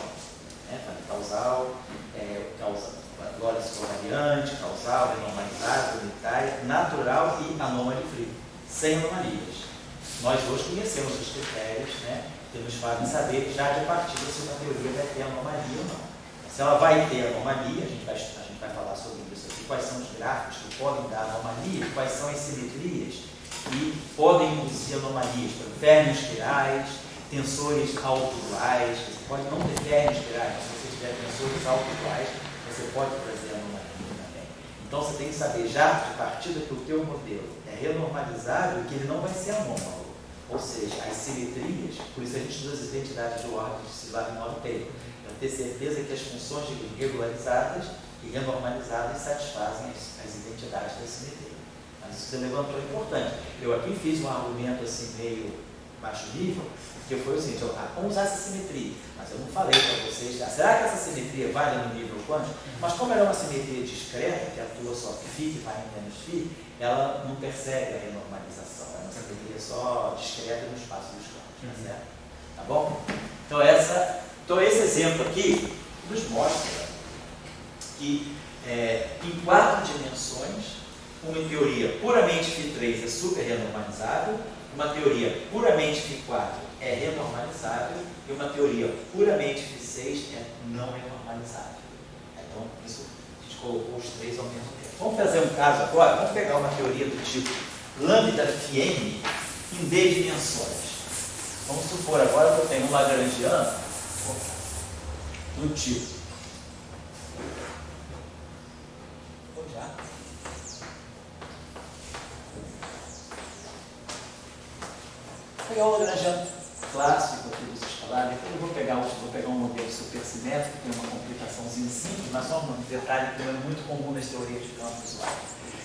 Lorentz covariante, causal, renormalizada, unitária, natural e anomaly free, sem anomalias. Nós hoje conhecemos os critérios, que nos fazem saber já de partida se uma teoria vai ter anomalia ou não. Se ela vai ter anomalia, a gente vai falar sobre isso aqui, quais são os gráficos que podem dar anomalia, quais são as simetrias que podem induzir anomalias, por férmions espirais, tensores autoduais. Você pode não ter férmions espirais, mas se você tiver tensores autoduais, você pode trazer anomalia também. Então você tem que saber já de partida que o teu modelo é renormalizável e que ele não vai ser anômalo. Ou seja, as simetrias, por isso a gente usa as identidades de ordem de Slávy-Taylor, para ter certeza que as funções regularizadas e renormalizadas satisfazem as identidades da simetria. Mas isso que você levantou é importante. Eu aqui fiz um argumento assim meio baixo nível, que foi o seguinte, vamos usar essa simetria, mas eu não falei para vocês, será que essa simetria vale no nível quântico? Mas como ela é uma simetria discreta, que atua só φ, que vai em menos φ, ela não persegue a renormalização, é uma simetria só discreta no espaço dos campos, certo? Tá bom? Então esse exemplo aqui nos mostra que em 4 dimensões, uma teoria puramente φ3 é super renormalizável, uma teoria puramente φ4 é renormalizável e uma teoria puramente φ6 é não renormalizável. Então, isso a gente colocou os 3 ao mesmo tempo. Vamos fazer um caso agora, vamos pegar uma teoria do tipo lambda φm em d dimensões. Vamos supor agora que eu tenho um lagrangiano do tipo. Vou pegar o lagrangiano clássico aqui dos escalares, depois eu vou pegar um modelo supersimétrico, que tem uma complicaçãozinha simples, mas só um detalhe que é muito comum nas teorias de campos lá.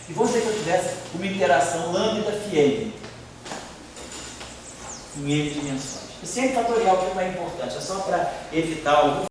E vou dizer que eu tivesse uma interação lambda φm em n dimensões. Esse n fatorial que não é importante, é só para evitar algum